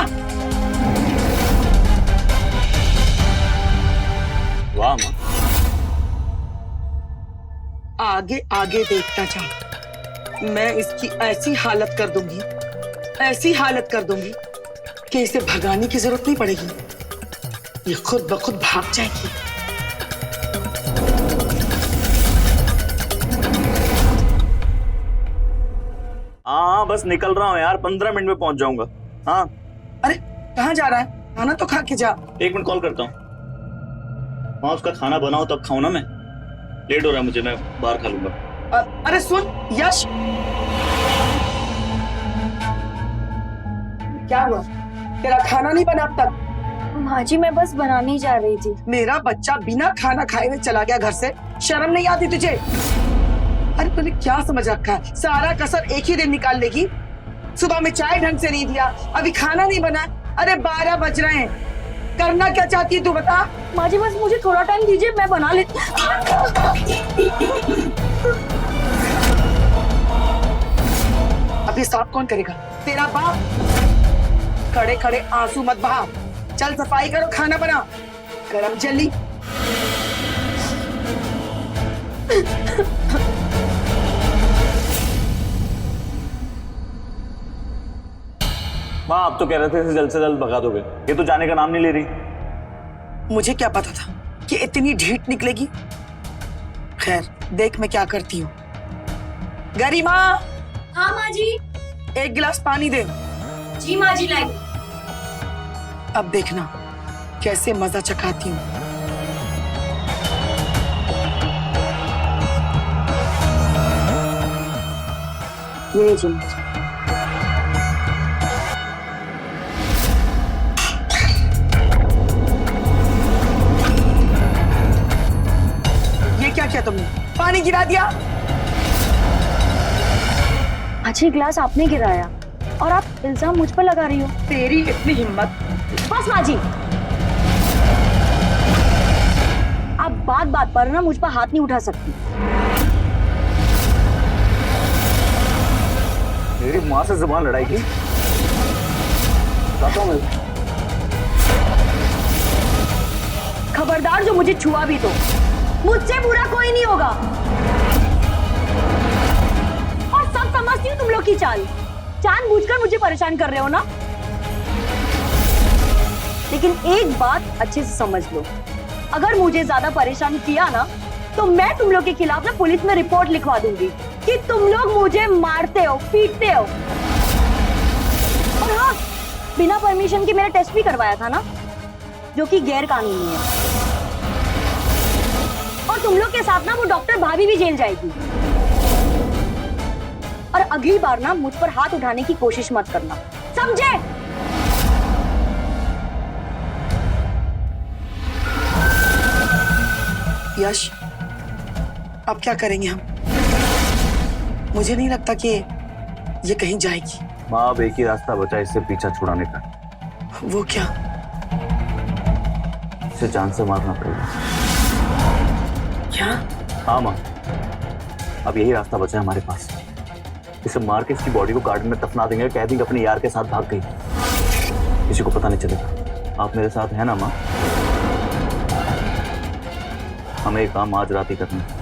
वाह माँ, आगे आगे देखता जा, मैं इसकी ऐसी हालत कर दूंगी, ऐसी हालत कर दूंगी कि इसे भगाने की जरूरत नहीं पड़ेगी। ये खुद ब खुद भाग जाएगी। हाँ बस निकल रहा हूँ यार, 15 मिनट में पहुंच जाऊंगा। हाँ। अरे कहाँ जा रहा है? खाना तो खा के जा। 1 मिनट कॉल करता हूँ। हाँ उसका खाना बनाओ तब खाऊं ना मैं। लेट हो रहा है मुझे, मैं बाहर खा लूंगा। अरे सुन यश, क्या हुआ? तेरा खाना नहीं बना अब तक? माँ जी मैं बस बनाने ही जा रही थी। मेरा बच्चा बिना खाना खाए हुए चला गया घर से। शर्म नहीं आती तुझे? अरे तूने क्या समझ रखा है? सारा कसर एक ही दिन निकाल लेगी। सुबह में चाय ढंग से नहीं दिया, अभी खाना नहीं बना। अरे 12 बज रहे हैं, करना क्या चाहती है तू बता? माँ जी बस मुझे थोड़ा टाइम दीजिए, मैं बना लेती। अभी साफ कौन करेगा? तेरा बाप। खड़े खड़े आंसू मत बहा, चल सफाई करो, खाना बना, गरम जल्दी। माँ आप तो कह रहे थे इसे जल्द से जल्द भगा दोगे, ये तो जाने का नाम नहीं ले रही। मुझे क्या पता था कि इतनी ढीठ निकलेगी। खैर देख मैं क्या करती हूँ। गरिमा, हाँ माँ जी। 1 गिलास पानी दे। जी माँ जी लाई। अब देखना कैसे मजा चखाती हूँ। ये जी माँ जी। ये क्या किया तुमने? पानी गिरा दिया। अच्छी गिलास आपने गिराया और आप इल्जाम मुझ पर लगा रही हो। तेरी इतनी हिम्मत? बस माँ जी, आप बात बात पर ना मुझ पर हाथ नहीं उठा सकती। मेरी माँ से जुबान लड़ाएगी? बताता हूँ मैं। खबरदार, जो मुझे छुआ भी तो मुझसे बुरा कोई नहीं होगा। और सब समझती हूँ तुम लोग की चाल, जानबूझकर मुझे परेशान कर रहे हो ना। लेकिन एक बात अच्छे से समझ लो, अगर मुझे ज्यादा परेशान किया ना तो मैं तुम लोग के खिलाफ ना पुलिस में रिपोर्ट लिखवा दूंगी कि तुम लोग मुझे मारते हो, पीटते हो। और हाँ, बिना परमिशन के मेरा टेस्ट भी करवाया था ना, जो कि गैर कानूनी है। और तुम लोग के साथ ना वो डॉक्टर भाभी भी जेल जाएगी। और अगली बार ना मुझ पर हाथ उठाने की कोशिश मत करना, समझे? यश, अब क्या करेंगे हम? मुझे नहीं लगता कि ये कहीं जाएगी। माँ अब एक ही रास्ता बचा है इससे पीछा छुड़ाने का, वो क्या? इसे जान से मारना पड़ेगा। क्या? हाँ माँ, अब यही रास्ता बचा है हमारे पास। इसे मार के इसकी बॉडी को गार्डन में दफना देंगे, कह देंगे अपने यार के साथ भाग गई, किसी को पता नहीं चलेगा। आप मेरे साथ हैं ना माँ? हमें एक काम आज रात ही करना है।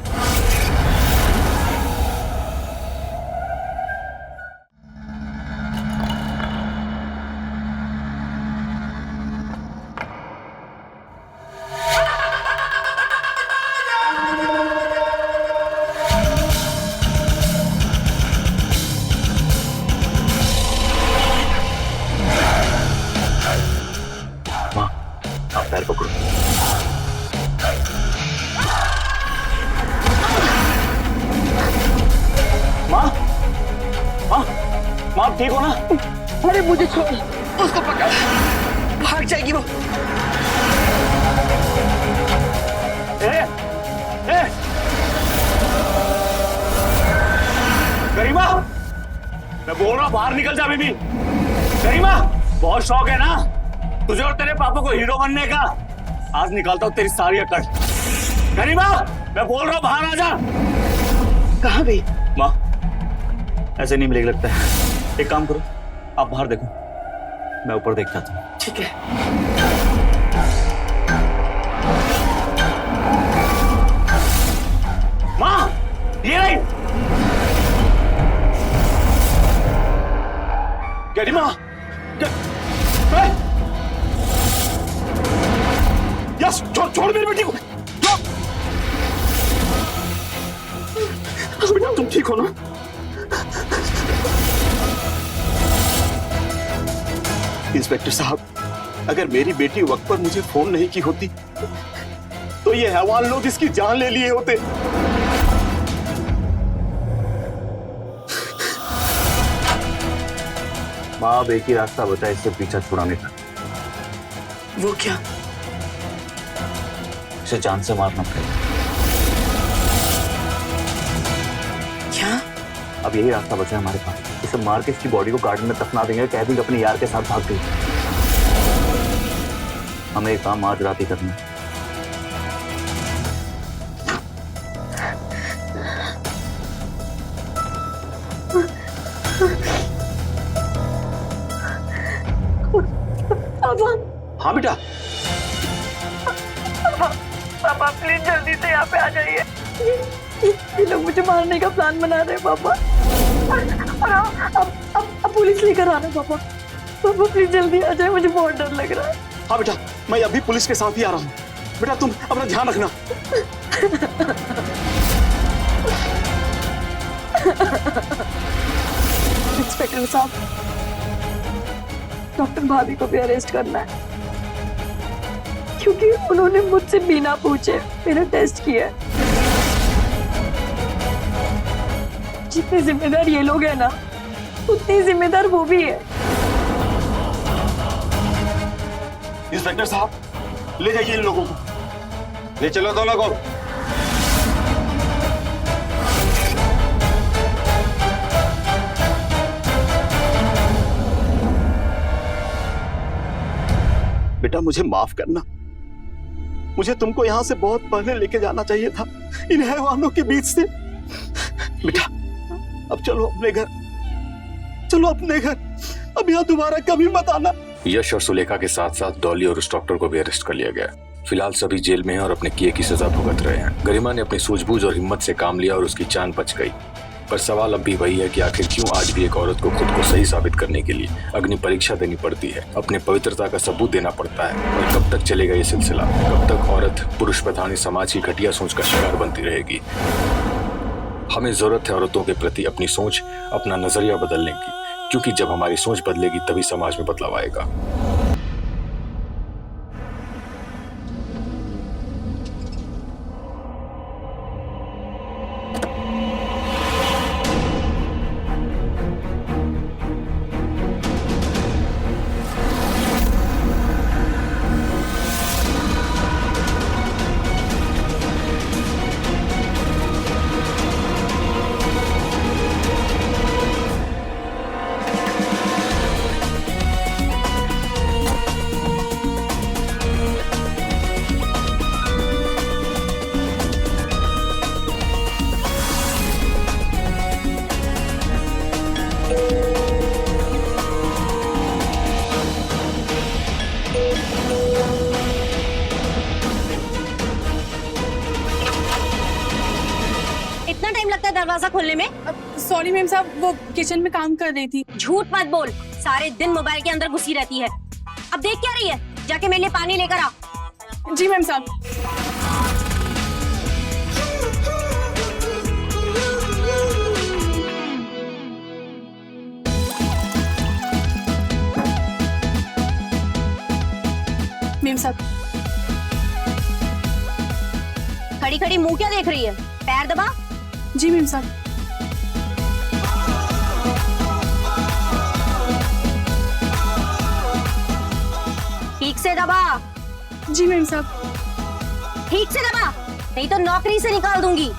माँ, आप पैर पकड़ो। माँ, माँ, माँ आप ठीक हो ना? अरे मुझे छोड़, उसको पकड़, भाग जाएगी वो। ए, ए, गरिमा, मैं बोल रहा हूँ बाहर निकल जा बेबी। गरिमा, बहुत शौक है ना तुझे और तेरे पापा को हीरो बनने का? आज निकालता हूँ तेरी सारी अकड़। गरिमा, मैं बोल रहा हूँ बाहर आ जा। कहाँ गई? माँ, ऐसे नहीं मिलेगा लगता है। एक काम करो, आप बाहर देखो, मैं ऊपर देख जाता हूँ। ठीक है। माँ, ये नहीं। गरिमा, यस, छोड़ मेरी बेटी को। बेटा तुम ठीक हो ना? इंस्पेक्टर साहब, अगर मेरी बेटी वक्त पर मुझे फोन नहीं की होती तो ये हैवान लोग इसकी जान ले लिए होते। माँ अब एक ही रास्ता बचा है इससे पीछा छुड़ाने का, वो क्या? इसे जान से मारना पड़ेगा। क्या? अब यही रास्ता बचा है हमारे पास। इसे मार के इसकी बॉडी को गार्डन में दफना देंगे, कह देंगे अपने यार के साथ भाग गई। हमें एक काम आज रात ही करना है। हाँ बेटा, पापा प्लीज जल्दी से यहाँ पे आ जाइए। ये लोग मुझे मारने का प्लान बना रहे हैं पापा। और अब पुलिस लेकर आना पापा। पापा प्लीज जल्दी आ जाए, मुझे बहुत डर लग रहा है। हाँ बेटा, मैं अभी पुलिस के साथ ही आ रहा हूँ। बेटा तुम अपना ध्यान रखना। इंस्पेक्टर साहब, डॉक्टर भाभी को भी अरेस्ट करना है क्योंकि उन्होंने मुझसे बिना पूछे मेरा टेस्ट किया है। जितने जिम्मेदार ये लोग हैं ना, उतनी जिम्मेदार वो भी है। इंस्पेक्टर साहब, ले जाइए इन लोगों को, ले चलो दोनों को। बेटा मुझे माफ करना, मुझे तुमको यहां से बहुत पहले लेके जाना चाहिए था, इन हैवानों के बीच से। बेटा अब चलो अपने घर, चलो अपने घर, अब यहाँ दोबारा कभी मत आना। यश और सुलेखा के साथ साथ डॉली और उस डॉक्टर को भी अरेस्ट कर लिया गया। फिलहाल सभी जेल में हैं और अपने किए की सजा भुगत रहे हैं। गरिमा ने अपनी सूझबूझ और हिम्मत से काम लिया और उसकी जान बच गई। पर सवाल अब भी वही है कि आखिर क्यों आज भी एक औरत को खुद को सही साबित करने के लिए अग्नि परीक्षा देनी पड़ती है, अपने पवित्रता का सबूत देना पड़ता है। और कब तक चलेगा ये सिलसिला? कब तक औरत पुरुष प्रधानी समाज की घटिया सोच का शिकार बनती रहेगी? हमें जरूरत है औरतों के प्रति अपनी सोच, अपना नजरिया बदलने की, क्योंकि जब हमारी सोच बदलेगी तभी समाज में बदलाव आएगा। दरवाजा खोलने में? सॉरी मैम साहब, वो किचन में काम कर रही थी। झूठ मत बोल, सारे दिन मोबाइल के अंदर घुसी रहती है। अब देख क्या रही है? जाके मेरे लिए पानी लेकर आ। जी मैम साहब। मैम साहब। खड़ी खड़ी मुंह क्या देख रही है? पैर दबा। जी मैम साहब। ठीक से दबा। जी मैम साहब। ठीक से दबा, नहीं तो नौकरी से निकाल दूंगी।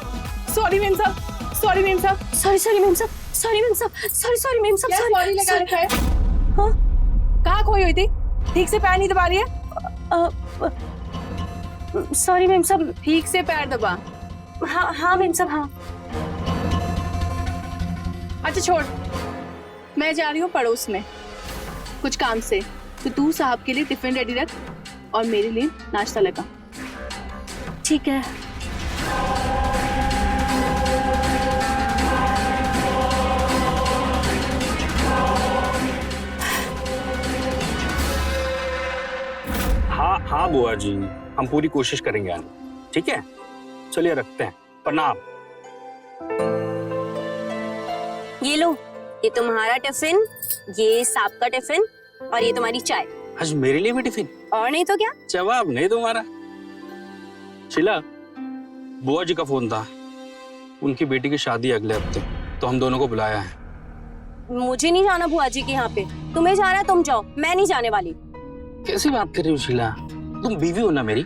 सॉरी मैम साहब, सॉरी मैम साहब, सॉरी मैम साहब, सॉरी मैम साहब, सॉरी मैम साहब, सॉरी लगा रखा है। हाँ? कहाँ खोई हुई थी? ठीक से पैर नहीं दबा रही है? सॉरी मैम साहब। ठीक से पैर दबा। हाँ हाँ मैम साहब, हाँ। अच्छा छोड़, मैं जा रही हूँ पड़ोस में कुछ काम से, तो तू साहब के लिए टिफिन रेडी रख और मेरे लिए नाश्ता लगा। ठीक है। हाँ हाँ बुआ जी, हम पूरी कोशिश करेंगे आने। ठीक है, चलिए रखते हैं। प्रणाम। ये लो, ये तुम्हारा टिफिन, ये सांप का टिफिन और ये तुम्हारी चाय। आज मेरे लिए भी टिफिन? और नहीं तो क्या। जवाब नहीं तुम्हारा। शीला, बुआ जी का फोन था, उनकी बेटी की शादी अगले हफ्ते, तो हम दोनों को बुलाया है। मुझे नहीं जाना बुआ जी के यहाँ पे। तुम्हें जाना है तुम जाओ, मैं नहीं जाने वाली। कैसी बात कर रही हो शीला? तुम बीवी हो ना मेरी।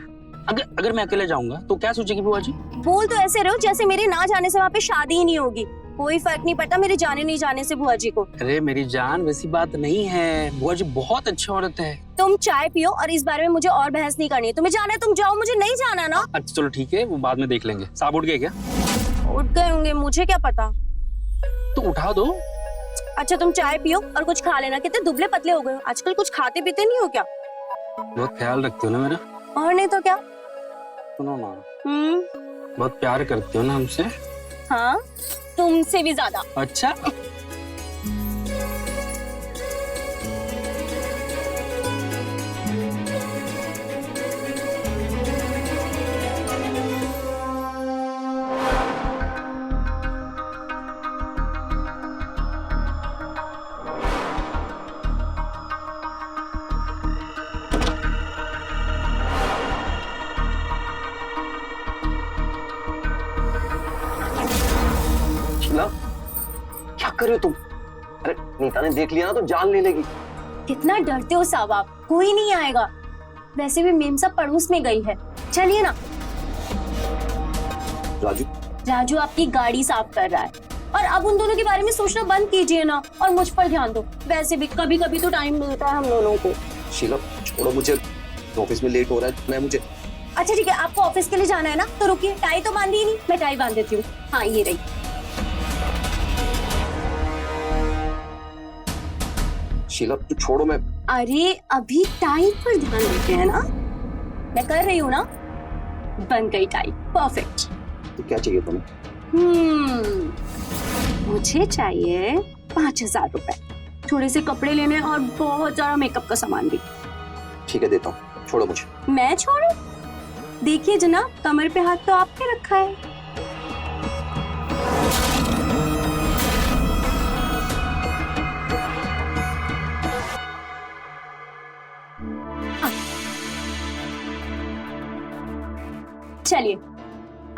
अगर मैं अकेले जाऊंगा तो क्या सोचेगी बुआ जी? बोल तो ऐसे रहो जैसे मेरे ना जाने से वहाँ पे शादी ही नहीं होगी। कोई फर्क नहीं पड़ता मेरे जाने नहीं जाने से बुआ जी को। अरे मेरी जान, वैसी बात नहीं है। बुआ जी बहुत अच्छी औरत है। तुम चाय पियो और इस बारे में मुझे और बहस नहीं करनी है। तुम्हें जाना है तुम जाओ, मुझे नहीं जाना ना। अच्छा चलो ठीक है, वो बाद में देख लेंगे। साहब उठ गए क्या? उठ गए होंगे, मुझे क्या पता। तो उठा दो। अच्छा तुम चाय पियो और कुछ खा लेना। कितने दुबले पतले हो गए हो आजकल, कुछ खाते पीते नहीं हो क्या? बहुत ख्याल रखते हो ना मेरा। और नहीं तो क्या। सुनो ना, हम्म। बहुत प्यार करते हो ना हमसे। हाँ, तुमसे भी ज्यादा। अच्छा। शीला, क्या कर रहे हो तुम? अरे नीता ने देख लिया ना तो जान ले लेगी। कितना डरते हो साहब आप, कोई नहीं आएगा। वैसे भी मेम साहब पड़ोस में गई है, चलिए ना। राजू, राजू आपकी गाड़ी साफ कर रहा है और अब उन दोनों के बारे में सोचना बंद कीजिए ना और मुझ पर ध्यान दो। वैसे भी कभी कभी तो टाइम मिलता है हम दोनों को। शीला छोड़ो, मुझे ऑफिस में लेट हो रहा है। मैं मुझे अच्छा ठीक है, आपको ऑफिस के लिए जाना है ना, तो रुकिए। टाई तो बांधी ही नहीं, मैं टाई बांध देती हूँ। हाँ ये रही। शीला तू छोड़ो। मैं अरे अभी टाई पर ध्यान देते हैं ना, मैं कर रही हूँ ना। बन गई टाई, परफेक्ट। तो क्या चाहिए तुम्हें? मुझे चाहिए 5,000 रुपए, थोड़े से कपड़े लेने और बहुत सारा मेकअप का सामान भी। ठीक है देता हूँ, छोड़ो मुझे। मैं छोड़ू? देखिए जनाब, कमर पे हाथ तो आपने रखा है। चलिए,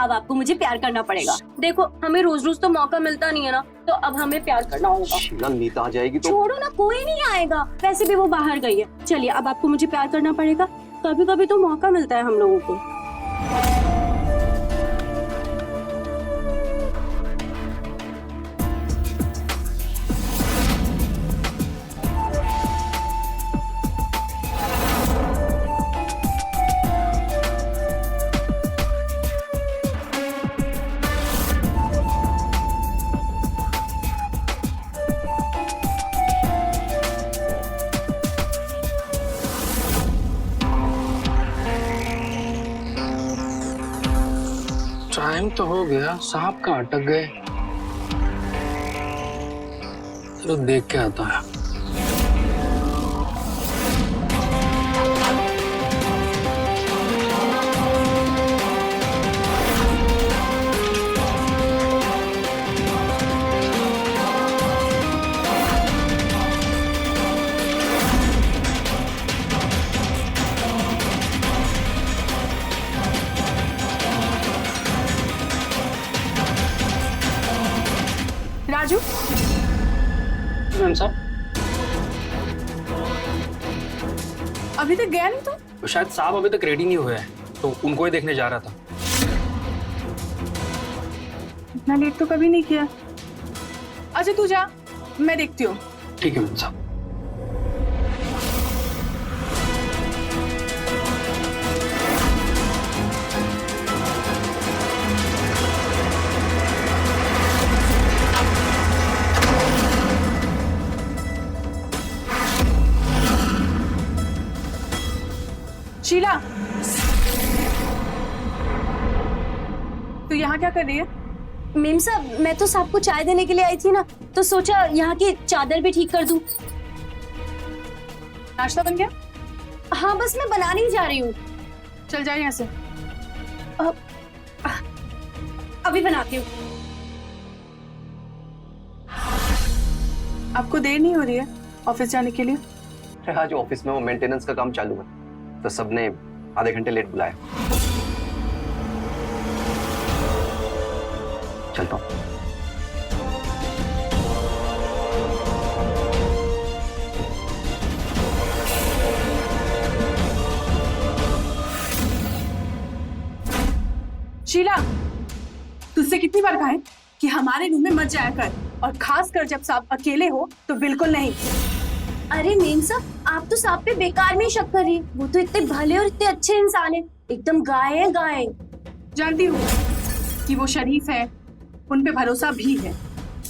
अब आपको मुझे प्यार करना पड़ेगा। देखो हमें रोज रोज तो मौका मिलता नहीं है ना, तो अब हमें प्यार करना होगा। शीला नीता आ जाएगी तो। छोड़ो ना, कोई नहीं आएगा, वैसे भी वो बाहर गई है। चलिए अब आपको मुझे प्यार करना पड़ेगा। कभी कभी तो मौका मिलता है हम लोगों को। टाइम तो हो गया, साहब कहाँ अटक गए? तो देख के आता है। राजू, मैम साहब, अभी तक गया नहीं तो? तो शायद साहब अभी तक रेडी नहीं हुए हैं, तो उनको ही देखने जा रहा था। इतना लेट तो कभी नहीं किया। अच्छा तू जा, मैं देखती हूँ। ठीक है मैम साहब। शीला, तू यहाँ क्या कर रही है? मेम साहब, मैं तो साहब को चाय देने के लिए आई थी ना, तो सोचा यहाँ की चादर भी ठीक कर दूं। नाश्ता बन गया? हाँ, बस मैं बनाने ही जा रही हूँ। चल जा यहाँ से। अभी बनाती हूँ। आपको देर नहीं हो रही है ऑफिस जाने के लिए? आज ऑफिस में वो मेंटेनेंस का काम चालू है, तो सबने आधे घंटे लेट बुलाया। चलता हूँ। शीला, तुझसे कितनी बार कहा है कि हमारे रूम में मत जाया कर, और खास कर जब साहब अकेले हो तो बिल्कुल नहीं। अरे मेम साहब, आप तो साहब पे बेकार में ही शक कर रही हैं। वो तो इतने भले और इतने अच्छे इंसान है, एकदम गाय है गाय। जानती हूँ कि वो शरीफ है, उन पे भरोसा भी है,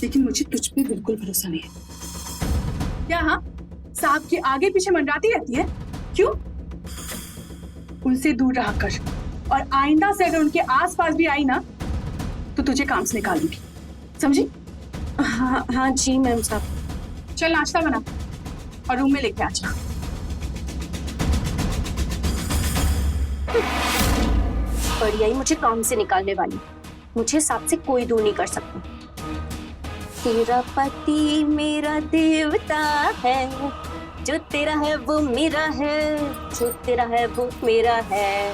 लेकिन मुझे तुझ पे बिल्कुल भरोसा नहीं है। क्या हाँ, साहब के आगे पीछे मंडराती रहती है? क्यों? उनसे दूर रहा कर, और आइंदा से अगर उनके आसपास भी आई ना तो तुझे काम से निकालूंगी, समझी? हाँ हाँ जी मैम साहब। चल नाश्ता बना और रूम में लेके आ जा। बढ़िया ही मुझे काम से निकालने वाली। मुझे साहब से कोई दूर नहीं कर सकता। तेरा पति मेरा देवता है, जो तेरा है वो मेरा है, जो तेरा है वो मेरा है।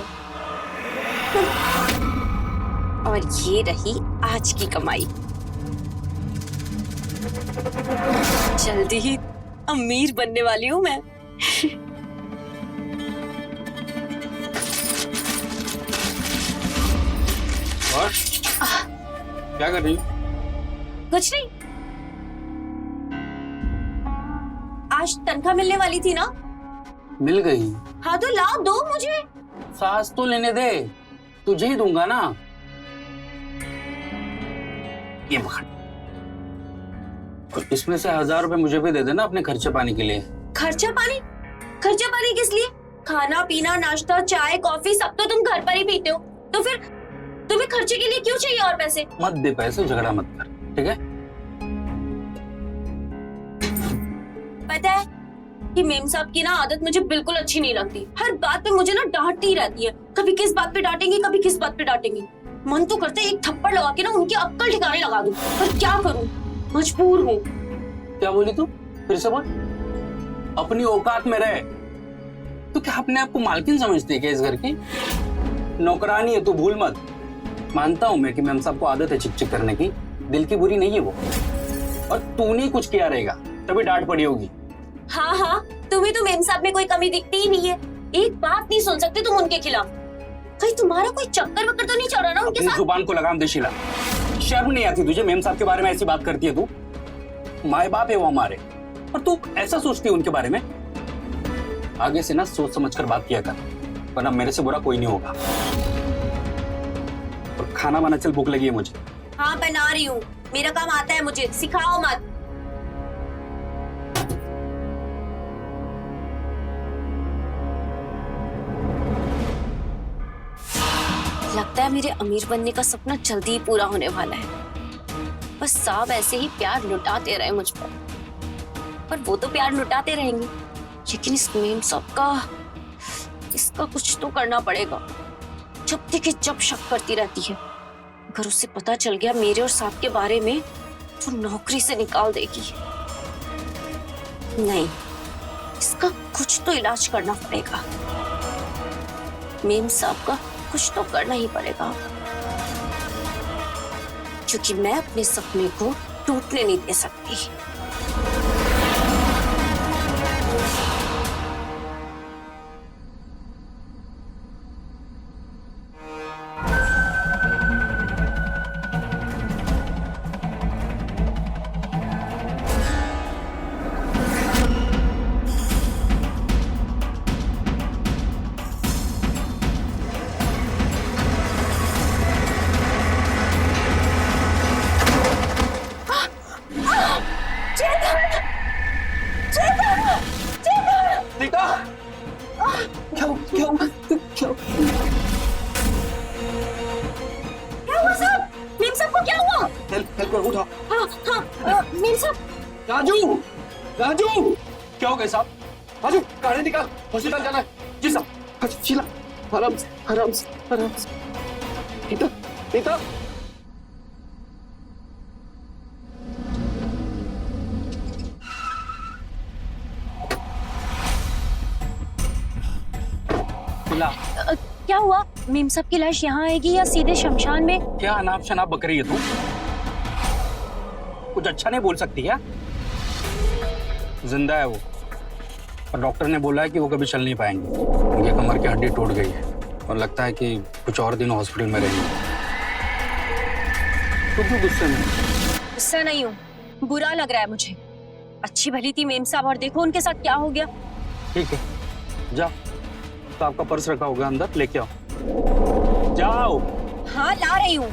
और ये रही आज की कमाई। जल्दी ही अमीर बनने वाली हूँ मैं। और क्या कर रही हो? कुछ नहीं। आज तनख्वाह मिलने वाली थी ना? मिल गई? हाँ तो लाओ, दो मुझे। सांस तो लेने दे, तुझे ही दूंगा ना। ये पकड़, इसमें से 1000 रुपए मुझे भी दे देना अपने खर्चे पानी के लिए। खर्चा पानी? खर्चा पानी किस लिए? खाना पीना नाश्ता चाय कॉफी सब तो तुम घर पर ही पीते हो, तो फिर तुम्हें खर्चे के लिए क्यों चाहिए और पैसे? मत दे पैसे, झगड़ा मत कर, ठीक है? पता है कि मेम साहब की ना आदत मुझे बिल्कुल अच्छी नहीं लगती। हर बात पे मुझे ना डांटती रहती है। कभी किस बात पे डांटेंगी, कभी किस बात पे डांटेंगी। मन तो करता है एक थप्पड़ लगा के ना उनकी अक्ल ठिकाने लगा दूं, पर क्या करूं, मजबूर हूँ। क्या बोली तू? फिर से बोल। अपनी औकात में रहे। तू क्या अपने आप को मालकिन समझती है क्या इस घर की? नौकरानी है तू, भूल मत। मानता हूं मैं कि मैम साहब को आदत है चिक चिक करने की, दिल की बुरी नहीं है वो, और तूने कुछ किया रहेगा तभी डांट पड़ी होगी। हाँ हाँ, तुम्हें तो मेम साहब में कोई कमी दिखती ही नहीं है। एक बात नहीं सुन सकते तुम उनके खिलाफ। कहीं तुम्हारा कोई चक्कर वक्कर तो नहीं चल रहा ना उनके साथ? जुबान को लगाम दे शीला, शर्म नहीं आती तुझे? मेम साहब के बारे में ऐसी बात करती है तू? माए बाप है वो हमारे, और तू ऐसा सोचती है उनके बारे में? आगे से ना सोच समझ कर बात किया कर, वरना मेरे से बुरा कोई नहीं होगा। और खाना बना, चल भूख लगी है मुझे। हाँ बना रही हूँ, मेरा काम आता है मुझे, सिखाओ मत। लगता है मेरे अमीर बनने का सपना जल्दी ही पूरा होने वाला है। बस साहब ऐसे ही प्यार लुटाते रहे मुझ पर। पर वो तो प्यार लुटाते रहेंगे। लेकिन इस मेम साहब का, इसका कुछ तो करना पड़ेगा। जब देखिए जब शक करती रहती है। अगर उसे पता चल गया मेरे और साहब के बारे में तो नौकरी से निकाल देगी। नहीं, इसका कुछ तो इलाज करना पड़ेगा। मेम साहब का कुछ तो करना ही पड़ेगा, क्योंकि मैं अपने सपने को टूटने नहीं दे सकती। रीता, क्या हुआ? क्या हुआ साहब? मेम साहब को क्या हुआ? हेल्प कर, उठा। हाँ, मेम साहब। राजू, क्या हो गया साहब? राजू, गाड़ी निकाल, हॉस्पिटल जाना है। जी साहब। शीला, आराम से। रीता। शीला, क्या हुआ? मेम साहब की लाश यहाँ आएगी या सीधे शमशान में? क्या अनाप शनाप बक रही है तू? कुछ अच्छा नहीं बोल सकती क्या? जिंदा है वो, और डॉक्टर ने बोला है कि वो कभी चल नहीं पाएंगे। उनके कमर की हड्डी टूट गई है और लगता है कि कुछ और दिन हॉस्पिटल में रहेंगे। तू क्यों गुस्से में? गुस्सा नहीं हूँ, बुरा लग रहा है मुझे। अच्छी भली थी मेम साहब और देखो उनके साथ क्या हो गया। ठीक है, जाओ, तो आपका पर्स रखा होगा अंदर, लेके आओ। जाओ। हाँ, ला रही हूँ।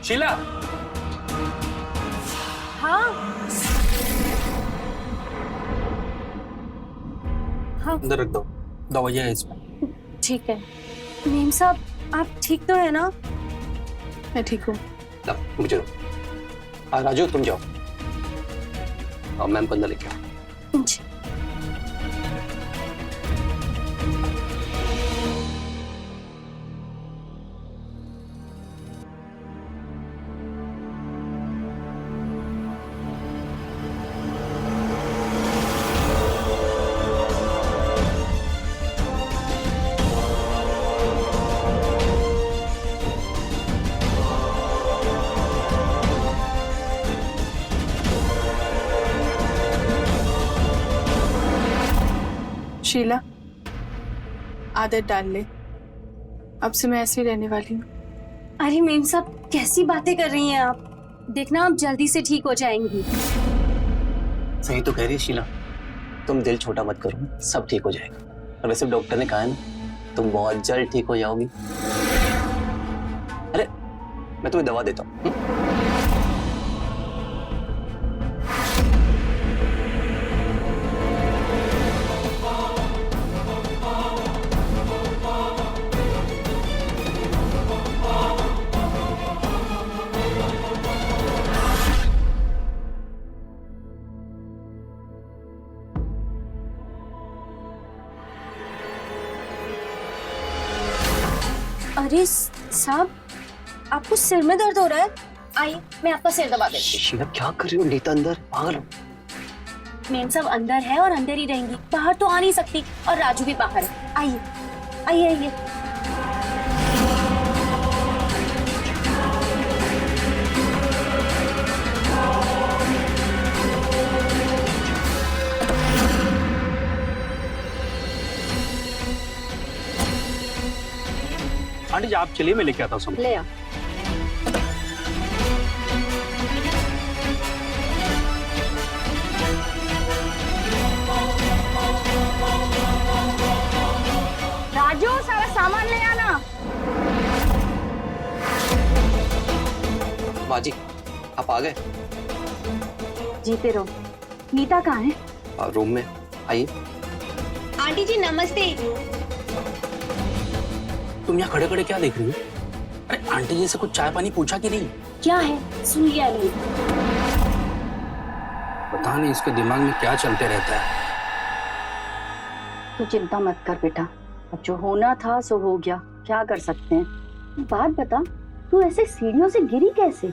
शीला। हाँ, अंदर रख दो, दवाइयाँ है इसमें। ठीक है। मेम साहब, आप ठीक तो है ना? मैं ठीक हूँ। मुझे राजू, तुम जाओ, मैम को अंदर लेके आओ। जी। शीला, आदत डाल ले, अब से मैं ऐसे ही रहने वाली हूँ। अरे मेम साहब, कैसी बातें कर रही हैं आप? देखना, आप जल्दी से ठीक हो जाएंगी। सही तो कह रही है शीला, तुम दिल छोटा मत करो, सब ठीक हो जाएगा। और वैसे डॉक्टर ने कहा है ना, तुम बहुत जल्द ठीक हो जाओगी। अरे मैं तुम्हें दवा देता हूँ। अरे साहब, आपको सिर में दर्द हो रहा है? आइए, मैं आपका सिर दबा देती शीला क्या कर रही हो? नीता अंदर, पागल हो? हूँ। मेम साहब अंदर है और अंदर ही रहेंगी, बाहर तो आ नहीं सकती। और राजू भी बाहर है। आइए आइए आइए। आंटी जी, आप चलिए, मैं लेके आता हूँ। ले आ। आप आ गए? जीते रहो। नीता कहाँ है? रूम में, आइए। आंटी जी नमस्ते। तुम यहाँ खड़े खड़े क्या देख रही हो? अरे आंटी जी से कुछ चाय पानी पूछा कि नहीं? क्या है? सुन लिया नहीं? पता नहीं इसके दिमाग में क्या चलते रहता है। तू चिंता मत कर बेटा, अब जो होना था सो हो गया, क्या कर सकते हैं। बात बता, तू ऐसे सीढ़ियों से गिरी कैसे?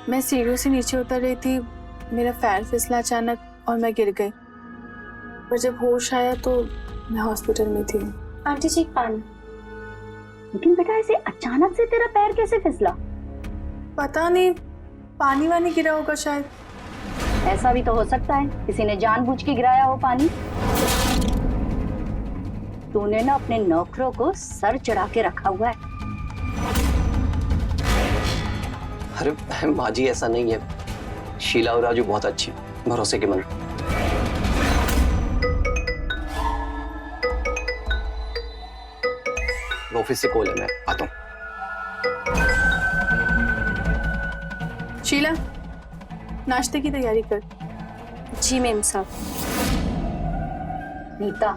मैं सीढ़ियों से नीचे उतर रही थी, मेरा पैर फिसला अचानक और मैं गिर गई। पर जब होश आया तो मैं हॉस्पिटल में थी। आंटी जी पानी। लेकिन बेटा ऐसे अचानक से तेरा पैर कैसे फिसला? पता नहीं, पानी वानी गिरा होगा शायद। ऐसा भी तो हो सकता है किसी ने जानबूझ के गिराया हो पानी। तूने ना अपने नौकरों को सर चढ़ा के रखा हुआ है। अरे माँ जी ऐसा नहीं है, शीला और राजू बहुत अच्छी, भरोसे के मन। ऑफिस से कॉल है, मैं आता हूँ। शीला, नाश्ते की तैयारी कर। जी मैम साहब। नीता,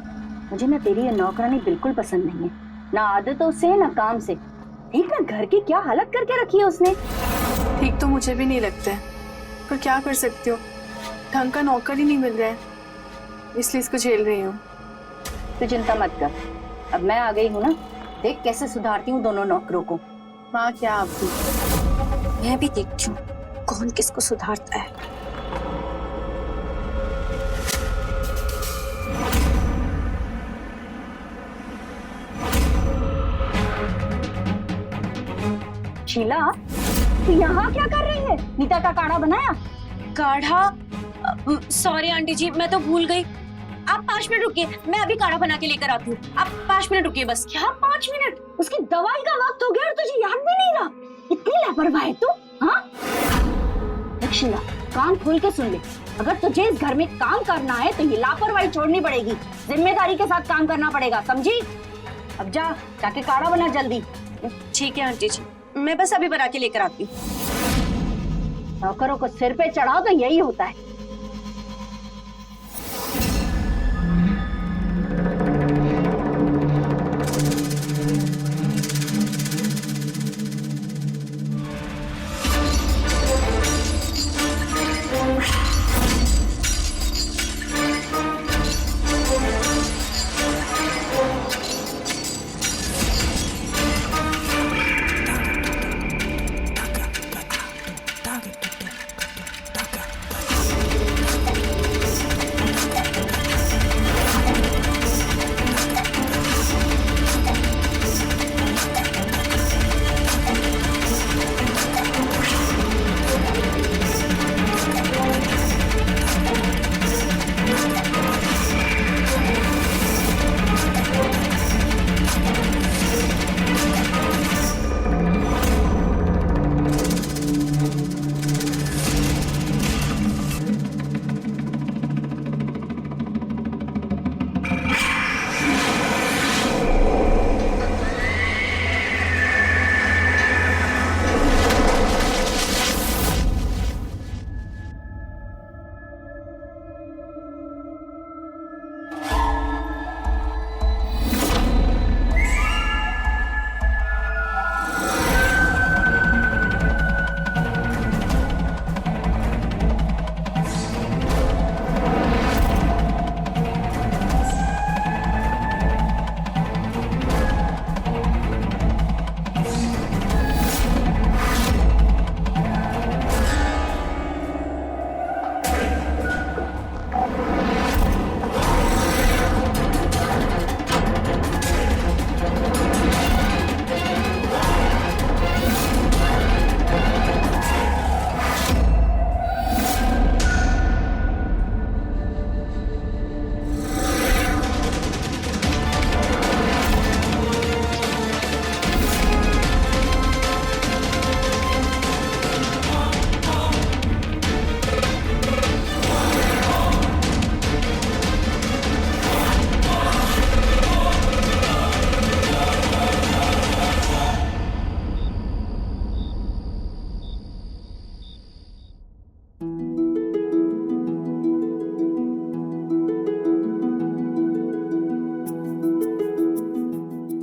मुझे ना तेरी ये नौकरानी बिल्कुल पसंद नहीं है, ना आदतों से ना काम से। देख ना घर की क्या हालत करके रखी है उसने। ठीक तो मुझे भी नहीं लगता है, पर क्या कर सकती हो, ढंग का नौकर ही नहीं मिल रहा है, इसलिए इसको झेल रही हूँ। तू चिंता मत कर, अब मैं आ गई हूँ ना, देख कैसे सुधारती हूँ दोनों नौकरों को। माँ क्या आप भी? मैं भी देखती हूँ कौन किसको सुधारता है। शीला, तू यहाँ क्या कर रही है? नीता का काढ़ा बनाया? काढ़ा? सॉरी आंटी जी, मैं तो भूल गई। आप 5 मिनट रुकिए, मैं अभी काढ़ा बना के लेकर आती हूँ। आप 5 मिनट रुकिए बस। क्या 5 मिनट? उसकी दवाई का वक्त हो गया और तुझे याद भी नहीं रहा? इतनी लापरवाह है तू, हाँ? देख शीला, कान खोल के सुन ले, अगर तुझे इस घर में काम करना है तो ये लापरवाही छोड़नी पड़ेगी, जिम्मेदारी के साथ काम करना पड़ेगा, समझी? अब जा, जाके काढ़ा बना जल्दी। ठीक है आंटी जी, मैं बस अभी बना के लेकर आती हूँ। नौकरों को सिर पे चढ़ाओ तो यही होता है।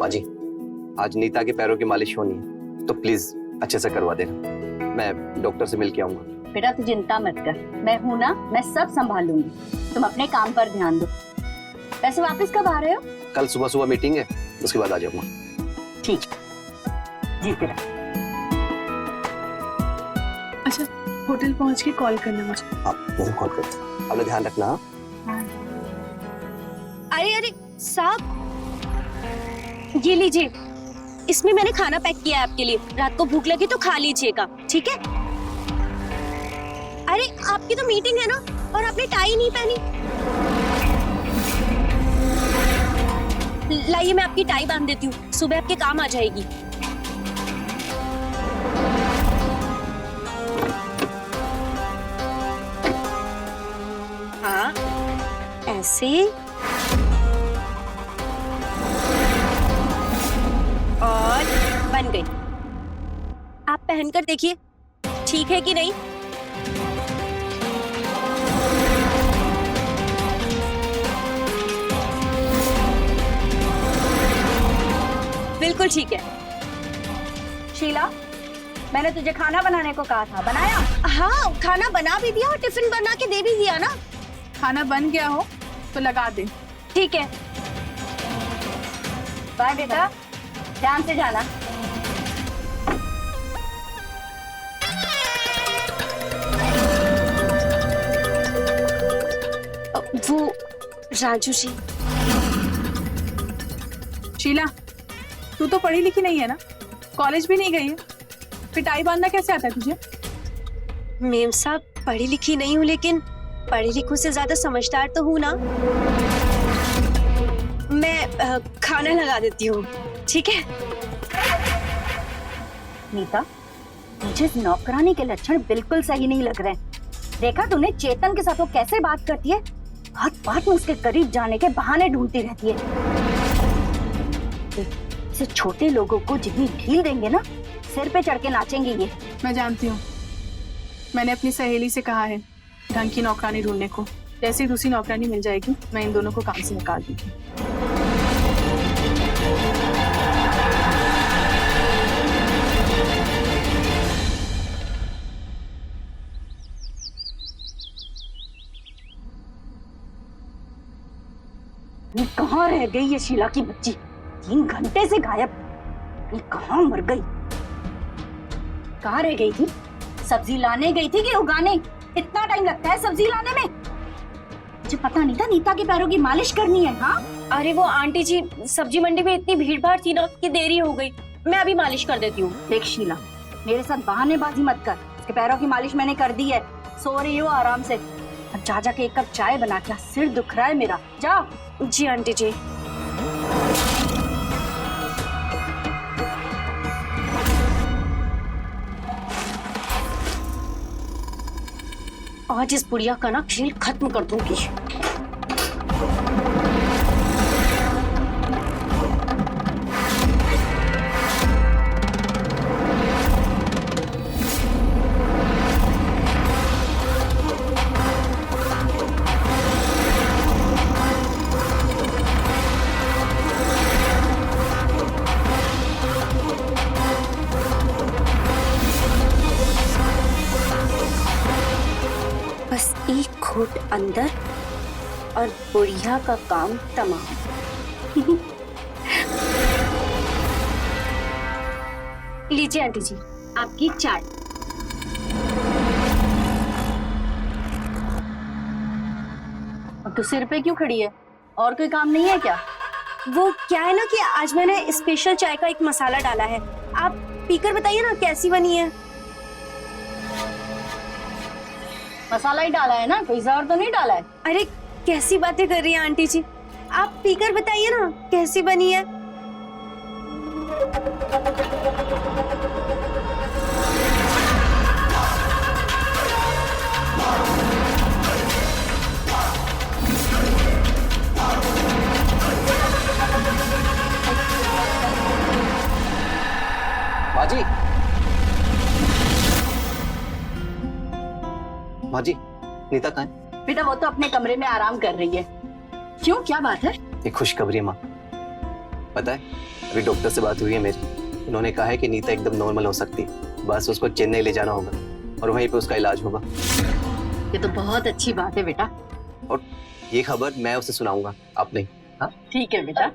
माँ जी, आज नीता के पैरों की मालिश होनी है, तो प्लीज अच्छे से करवा देना। मैं डॉक्टर से मिल के आऊंगा। बेटा तू चिंता मत कर, मैं हूं ना, मैं सब संभालूंगी। तुम अपने काम पर ध्यान दो। वैसे वापस कब आ रहे हो? कल सुबह सुबह मीटिंग है, उसके बाद आ जाऊंगा। ठीक जीते रहो। अच्छा, होटल पहुंच के कॉल करना मुझे। आप जरूर कॉल करते, अपना ध्यान रखना। हाँ? अरे अरे साहब, ये लीजिए, इसमें मैंने खाना पैक किया है आपके लिए। रात को भूख लगी तो खा लीजिएगा, ठीक है? अरे आपकी तो मीटिंग है ना, और आपने टाई नहीं पहनी। लाइए मैं आपकी टाई बांध देती हूँ, सुबह आपके काम आ जाएगी। हाँ, ऐसे और बन गई। आप पहनकर देखिए, ठीक है कि नहीं? बिल्कुल ठीक है। शीला, मैंने तुझे खाना बनाने को कहा था, बनाया? हाँ, खाना बना भी दिया और टिफिन बना के दे भी दिया ना। खाना बन गया हो तो लगा दे। ठीक है। बाय बेटा, ध्यान से जाना। वो राजू जी। शीला, तू तो पढ़ी लिखी नहीं है ना, कॉलेज भी नहीं गई है, फिर टाई बांधना कैसे आता है तुझे? मेम साहब, पढ़ी लिखी नहीं हूँ, लेकिन पढ़ी लिखों से ज्यादा समझदार तो हूँ ना। मैं खाना लगा देती हूँ, ठीक है? नीता, मुझे नौकरानी के लक्षण बिल्कुल सही नहीं लग रहे हैं। देखा तूने चेतन के साथ वो कैसे बात करती है? बात बात में उसके करीब जाने के बहाने ढूंढती रहती है। इसे छोटे लोगों को जितनी ढील देंगे ना, सिर पे चढ़ के नाचेंगे ये। मैं जानती हूँ, मैंने अपनी सहेली से कहा है ढंग की नौकरानी ढूंढने को। जैसे ही दूसरी नौकरानी मिल जाएगी, मैं इन दोनों को काम से निकाल दूंगी। कहाँ रह गई ये शीला की बच्ची? 3 घंटे से गायब। ये कहाँ मर गई? कहाँ रह गई थी? सब्जी लाने गई थी कि उगाने? इतना टाइम लगता है सब्जी लाने में? मुझे पता नहीं था नीता के पैरों की मालिश करनी है। हाँ, अरे वो आंटी जी, सब्जी मंडी में इतनी भीड़ भाड़ थी ना कि देरी हो गई। मैं अभी मालिश कर देती हूँ। देख शीला, मेरे साथ बहानेबाजी मत कर। इसके पैरों की मालिश मैंने कर दी है, सो रही हो आराम से। अब जा जाके 1 कप चाय बना के, सिर दुख रहा है मेरा। जा। जी आंटी जी। आज इस बुढ़िया का ना खेल खत्म कर दूंगी। बस 1 घूंट अंदर और बुढ़िया का काम तमाम। लीजिए आंटी जी, आपकी चाय। तू सिर पे क्यों खड़ी है? और कोई काम नहीं है क्या? वो क्या है ना कि आज मैंने स्पेशल चाय का एक मसाला डाला है। आप पीकर बताइए ना कैसी बनी है। मसाला ही डाला है ना, कोई जहर तो नहीं डाला है? अरे कैसी बातें कर रही हैं आंटी जी, आप पीकर बताइए ना कैसी बनी है। माजी, माजी, नीता कहाँ है? बेटा वो तो अपने कमरे में आराम कर रही है। क्यों, क्या बात है? एक खुशखबरी है माँ। पता है, अभी डॉक्टर से बात हुई है मेरी, उन्होंने कहा है कि नीता एकदम नॉर्मल हो सकती है, बस उसको चेन्नई ले जाना होगा और वहीं पे उसका इलाज होगा। ये तो बहुत अच्छी बात है बेटा। और ये खबर मैं उसे सुनाऊंगा, आप नहीं। हाँ ठीक है बेटा।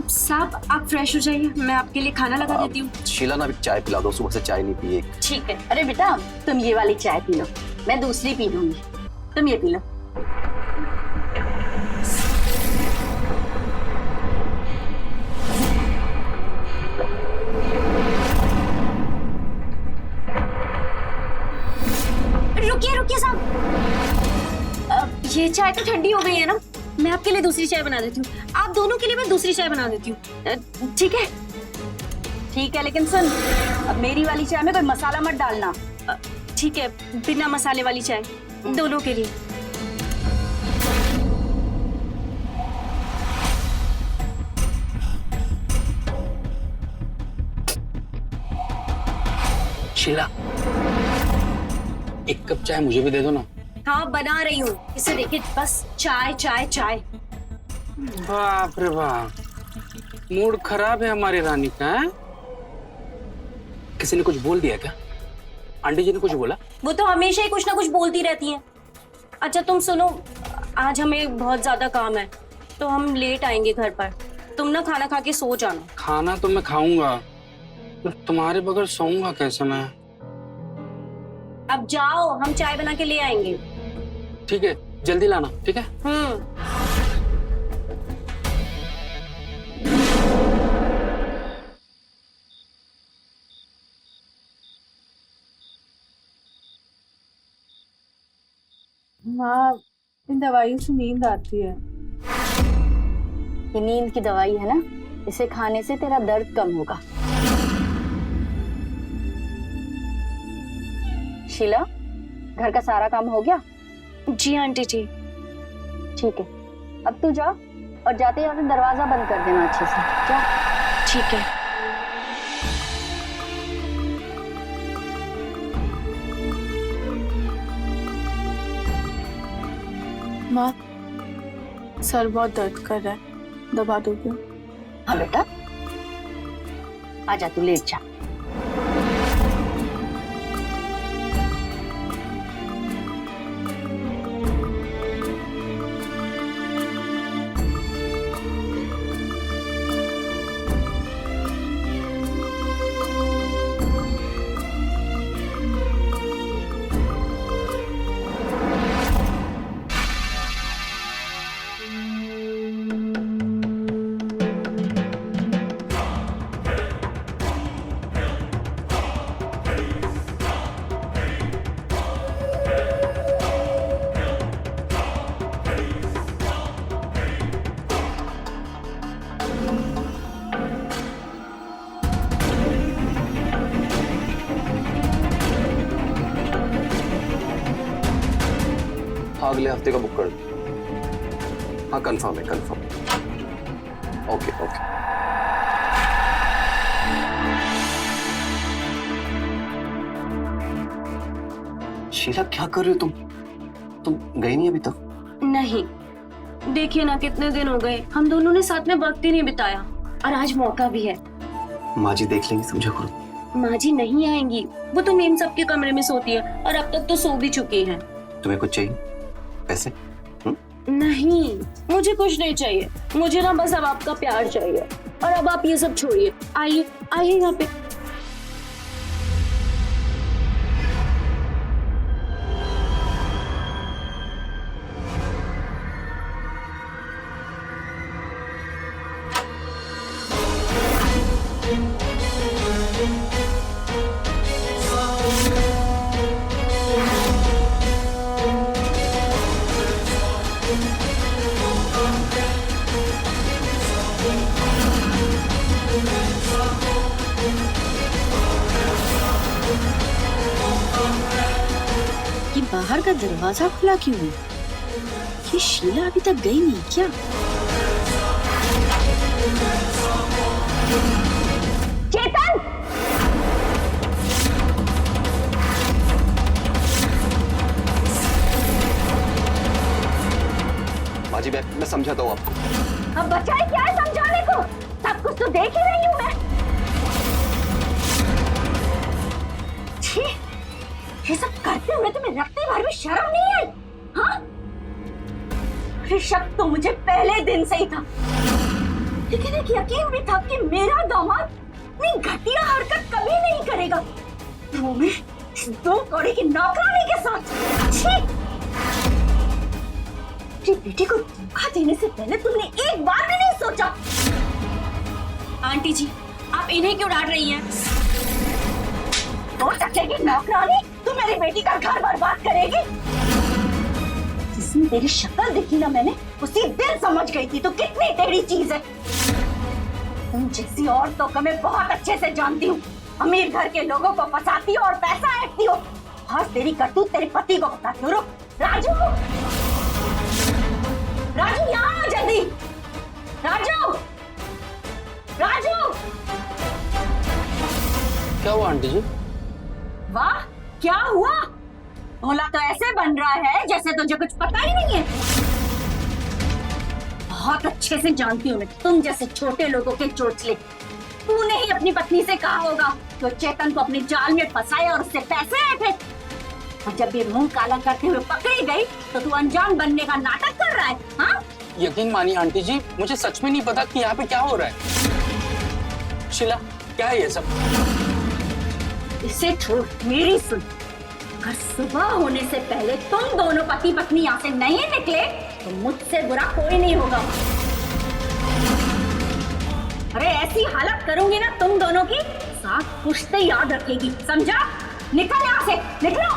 साहब आप फ्रेश हो जाइए, मैं आपके लिए खाना लगा देती हूँ। शीला ना अभी चाय पिला दो, सुबह से चाय नहीं पिए। ठीक है। अरे बेटा तुम ये वाली चाय पी लो, मैं दूसरी पी लूंगी, तुम ये पी लो। रुकिए रुकिए साहब, ये चाय तो ठंडी हो गई है ना, मैं आपके लिए दूसरी चाय बना देती हूँ। आप दोनों के लिए मैं दूसरी चाय बना देती हूँ, ठीक है? ठीक है, लेकिन सुन, अब मेरी वाली चाय में कोई मसाला मत डालना। ठीक है, बिना मसाले वाली चाय दोनों के लिए। शीला, एक कप चाय मुझे भी दे दो ना। हाँ बना रही हूँ, इसे देखिए, बस चाय चाय चाय। बाप रे बाप, मूड खराब है हमारी रानी का। है? किसी ने कुछ बोल दिया क्या? आंटी जी ने कुछ बोला? वो तो हमेशा ही कुछ ना कुछ बोलती रहती हैं। अच्छा तुम सुनो, आज हमें बहुत ज्यादा काम है तो हम लेट आएंगे घर पर। तुम ना खाना खा के सो जाना। खाना तो मैं खाऊंगा, तुम्हारे बगैर सोऊंगा कैसे मैं? अब जाओ, हम चाय बना के ले आएंगे। ठीक है, जल्दी लाना, ठीक है? माँ, इन दवाइयों से नींद आती है। ये नींद की दवाई है ना, इसे खाने से तेरा दर्द कम होगा। शीला, घर का सारा काम हो गया? जी आंटी जी। ठीक है, अब तू जा और जाते जाते दरवाजा बंद कर देना अच्छे से। जा। ठीक है। माँ, सर बहुत दर्द कर रहा है, दबा दोगे? हाँ बेटा, आजा, तू लेट जा। अगले हफ्ते का बुक कर दो। हाँ कंफर्म है, कंफर्म। Okay okay. शीला क्या कर रही हो तुम गई नहीं अभी तक? नहीं, देखिए ना कितने दिन हो गए, हम दोनों ने साथ में वक्त ही नहीं बिताया, और आज मौका भी है। माँ जी देख लेंगी, समझा करो। माँ जी नहीं आएंगी, वो तो मेम सबके कमरे में सोती है और अब तक तो सो भी चुकी हैं। तुम्हें कुछ चाहिए? पैसे? नहीं, मुझे कुछ नहीं चाहिए, मुझे ना बस अब आपका प्यार चाहिए। और अब आप ये सब छोड़िए, आइए आइए यहाँ पे। बाहर का दरवाजा खुला क्यों है? ये शीला अभी तक गई नहीं क्या? चेतन! माँ जी मैं समझाता हूँ आपको। अब बचाए क्या है समझाने को? सब सब कुछ तो देख ही रही हूँ मैं। छी, ये सब करते हुए तुम्हें रत्ती भर भी शर्म नहीं आई? हाँ? अरे शक तो मुझे पहले दिन से ही था, लेकिन एक यकीन भी था कि मेरा दामाद इतनी घटिया हरकत कभी नहीं करेगा। वो भी इस 2 कौड़ी की नौकरानी के साथ। छी! अपनी बेटी को धोखा देने से पहले तुमने एक बार भी नहीं सोचा। आंटी जी, आप इन्हें क्यों डांट रही हैं? 2 टके की नौकरानी तू मेरी बेटी का घर बर्बाद करेगी? जिसमें तेरी शक्ल देखी ना मैंने, उसी दिन समझ गई थी तू कितनी टेढ़ी चीज है। तुम जैसी औरतों को मैं बहुत अच्छे से जानती हूँ। अमीर घर के लोगों को फंसाती हो और पैसा ऐंठती हो, और तेरी करतूत तेरे पति को बताती हो। रुक राजू, राजू यहाँ आ जल्दी। राजू, राजू। क्या हुआ आंटी जी? वाह, क्या हुआ? भोला तो ऐसे बन रहा है जैसे तुझे कुछ पता ही नहीं है। बहुत अच्छे से जानती हूँ मैं तुम जैसे छोटे लोगों के चोचले। तूने ही अपनी पत्नी से कहा होगा कि चेतन को अपने जाल में फंसाया और उससे पैसे आए थे, और जब ये मुंह काला करते हुए पकड़ी गई तो तू अनजान बनने का नाटक कर रहा है। हाँ? यकीन मानिए आंटी जी, मुझे सच में नहीं पता कि यहाँ पे क्या हो रहा है। शीला, क्या है ये सब? इसे छोड़, मेरी सुन। अगर सुबह होने से पहले तुम दोनों पति पत्नी यहाँ से नहीं निकले तो मुझसे बुरा कोई नहीं होगा। अरे ऐसी हालत करूंगी ना तुम दोनों की, साथ पुश्ते याद रखेगी, समझा? निकल यहाँ से, निकलो।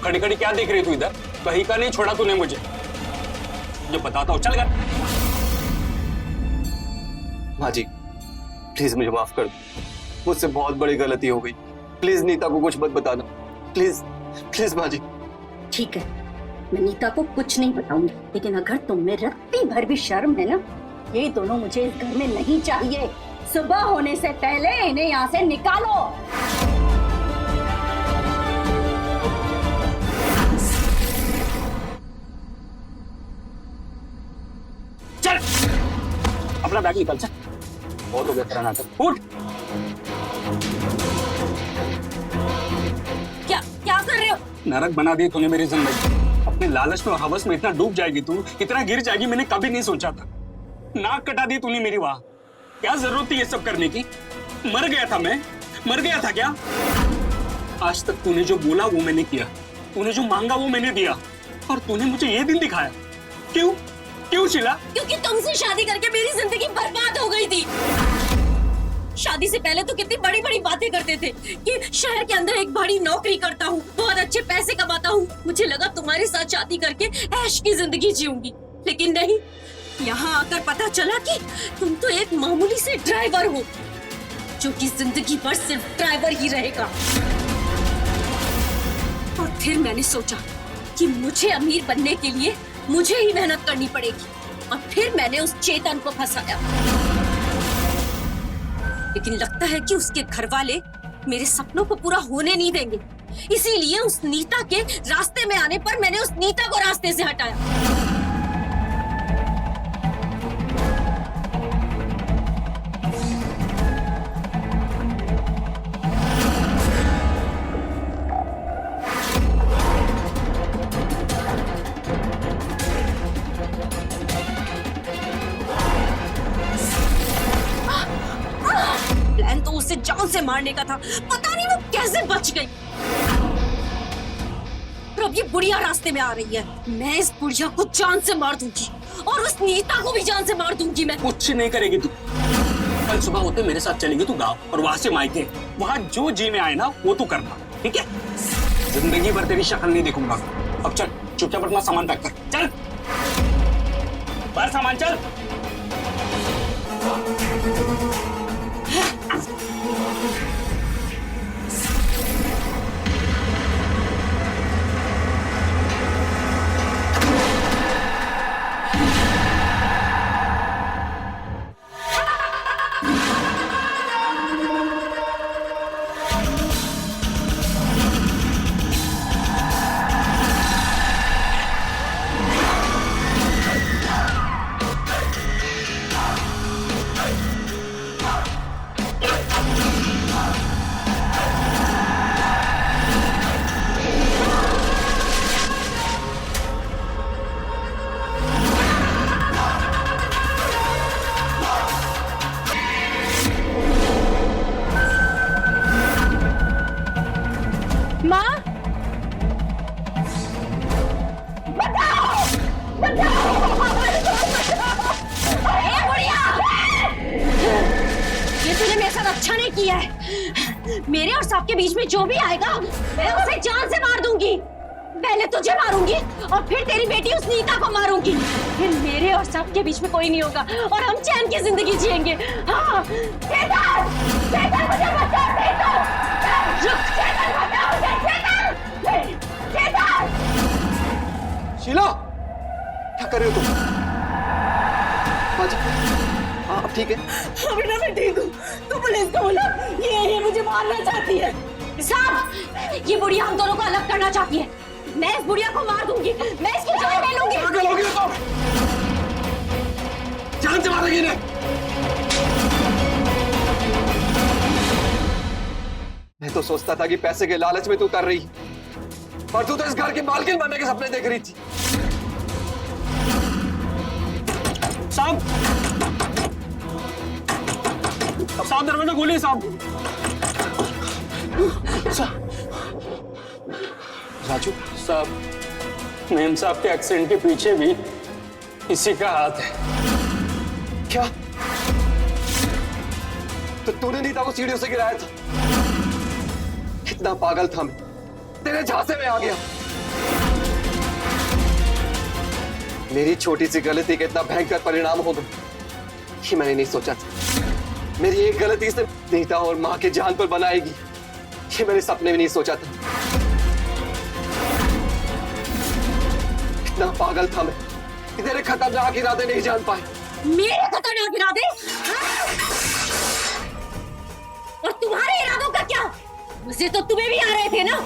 खड़ी खड़ी क्या देख रही तू इधर? कहीं का नहीं छोड़ा तूने मुझे, जो बताता हूँ। चल कर। माँ जी प्लीज मुझे माफ कर दो, मुझसे बहुत बड़ी गलती हो गई। प्लीज नीता को कुछ मत बताना, प्लीज प्लीज माँ जी। ठीक है, मैं नीता को कुछ नहीं बताऊंगी, लेकिन अगर तुम में रत्ती भर भी शर्म है ना, ये दोनों मुझे इस घर में नहीं चाहिए। सुबह होने से पहले इन्हें यहाँ से निकालो। चल अपना बैग निकाल। चल, बहुत हो गया तेरा नाटक। उठ। क्या कर रहे हो? नरक बना दी तूने मेरी जिंदगी। अपने लालच में और हवस में इतना डूब जाएगी तू, इतना गिर जाएगी, मैंने कभी नहीं सोचा था। नाक कटा दी तूने मेरी। वाह, क्या जरूरत थी ये सब करने की? मर गया था मैं, मर गया था क्या? आज तक तूने जो बोला वो मैंने किया, तूने जो मांगा वो मैंने दिया, और तूने मुझे ये दिन दिखाया। क्यों क्यों शीला? क्योंकि तुमसे शादी करके मेरी जिंदगी बर्बाद हो गई थी। शादी से पहले तो कितनी बड़ी बड़ी बातें करते थे कि शहर के अंदर एक बड़ी नौकरी करता हूँ, बहुत अच्छे पैसे कमाता हूँ। मुझे लगा तुम्हारे साथ शादी करके ऐश की जिंदगी जीऊंगी, लेकिन नहीं। यहाँ आकर पता चला कि तुम तो एक मामूली से ड्राइवर हो, जो कि जिंदगी भर सिर्फ ड्राइवर ही रहेगा। और फिर मैंने सोचा कि मुझे अमीर बनने के लिए मुझे ही मेहनत करनी पड़ेगी, और फिर मैंने उस चेतन को फंसाया। लेकिन लगता है कि उसके घर वाले मेरे सपनों को पूरा होने नहीं देंगे, इसीलिए उस नीता के रास्ते में आने पर मैंने उस नीता को रास्ते से हटाया। प्लान तो उसे जान से मारने का था, पता नहीं वो कैसे बच गई। और अब ये बुढ़िया रास्ते में आ रही है। मैं इस बुढ़िया को जान से मार दूंगी, और उस नीता को भी जान से मार दूंगी मैं। कुछ नहीं करेगी तू। कल सुबह होते मेरे साथ चलेगी तू गाँव, और वहां से मायके। वहां जो जी में आए ना वो तू करना, ठीक है? जिंदगी भर तेरी शक्ल नहीं देखूंगा। अब चल, चुपचाप अपना सामान पैक कर। चल बाहर, सामान चल। किया है। मेरे और साहब के बीच में जो भी आएगा मैं उसे जान से मार दूंगी। पहले तुझे मारूंगी और फिर तेरी बेटी उस नीता को मारूंगी। फिर मेरे और साहब के बीच में कोई नहीं होगा और हम चैन की जिंदगी जिएंगे। हाँ चेतन, चेतन मुझे बचा, चेतन रुक, चेतन बचा मुझे, चेतन। शीला, क्या कर रहे हो तुम? हाँ, अब ठीक है। अभी ना मैं ठीक हूँ। तू पुलिस को बुला, ये मुझे मारना चाहती है। साहब, ये बुढ़िया हम दोनों को अलग करना चाहती है। मैं इस बुढ़िया को मार दूंगी, मैं इसकी जान ले लूंगी। पागल हो गई हो तुम? जान से मारेगी इन्हें। मैं तो सोचता था कि पैसे के लालच में तू कर रही, पर तू तो इस घर की मालकिन बनने के सपने देख रही थी। साहब, साहब दरवाजा खोलिए साहब। राजू साहब, मेम साहब के एक्सीडेंट के पीछे भी इसी का हाथ है। क्या? तो तूने नीता को सीढ़ियों से गिराया था? कितना पागल था मैं, तेरे झांसे में आ गया। मेरी छोटी सी गलती का इतना भयंकर परिणाम होगा ये मैंने नहीं सोचा था। मेरी एक गलती से नीता और मां के जान पर बनाएगी ये मैंने सपने में नहीं सोचा था। इतना पागल था मैं कि तेरे खतरनाक इरादे नहीं जान पाए। मेरे खतरनाक इरादे? और तुम्हारे इरादों का क्या? मुझे तो तुम्हें भी आ रहे थे ना।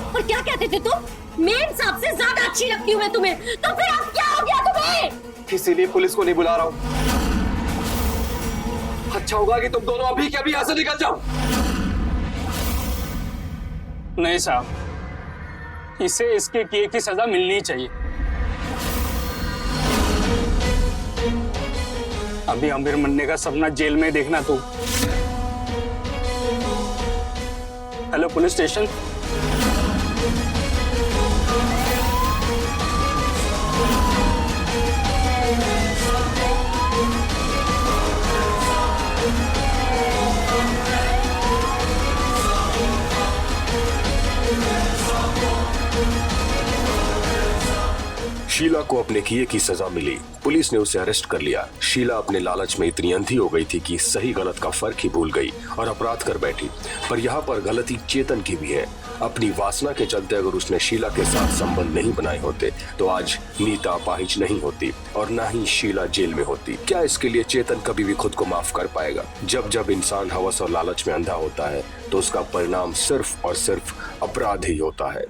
और क्या कहते थे तुम? मेम साहब से ज्यादा अच्छी लगती हूँ मैं तुम्हें। तो फिर अब क्या हो गया तुम्हें? इसीलिए पुलिस को नहीं बुला रहा हूं। अच्छा होगा कि तुम दोनों अभी के अभी यहां से निकल जाओ। नहीं साहब, इसे इसके किए की सजा मिलनी चाहिए। अभी अमीर बनने का सपना जेल में देखना तू। Hello police station. शीला को अपने किए की सजा मिली। पुलिस ने उसे अरेस्ट कर लिया। शीला अपने लालच में इतनी अंधी हो गई थी कि सही गलत का फर्क ही भूल गई और अपराध कर बैठी। पर यहाँ पर गलती चेतन की भी है। अपनी वासना के चलते अगर उसने शीला के साथ संबंध नहीं बनाए होते तो आज नीता अपाहिज नहीं होती और ना ही शीला जेल में होती। क्या इसके लिए चेतन कभी भी खुद को माफ कर पाएगा? जब जब इंसान हवस और लालच में अंधा होता है तो उसका परिणाम सिर्फ और सिर्फ अपराध ही होता है।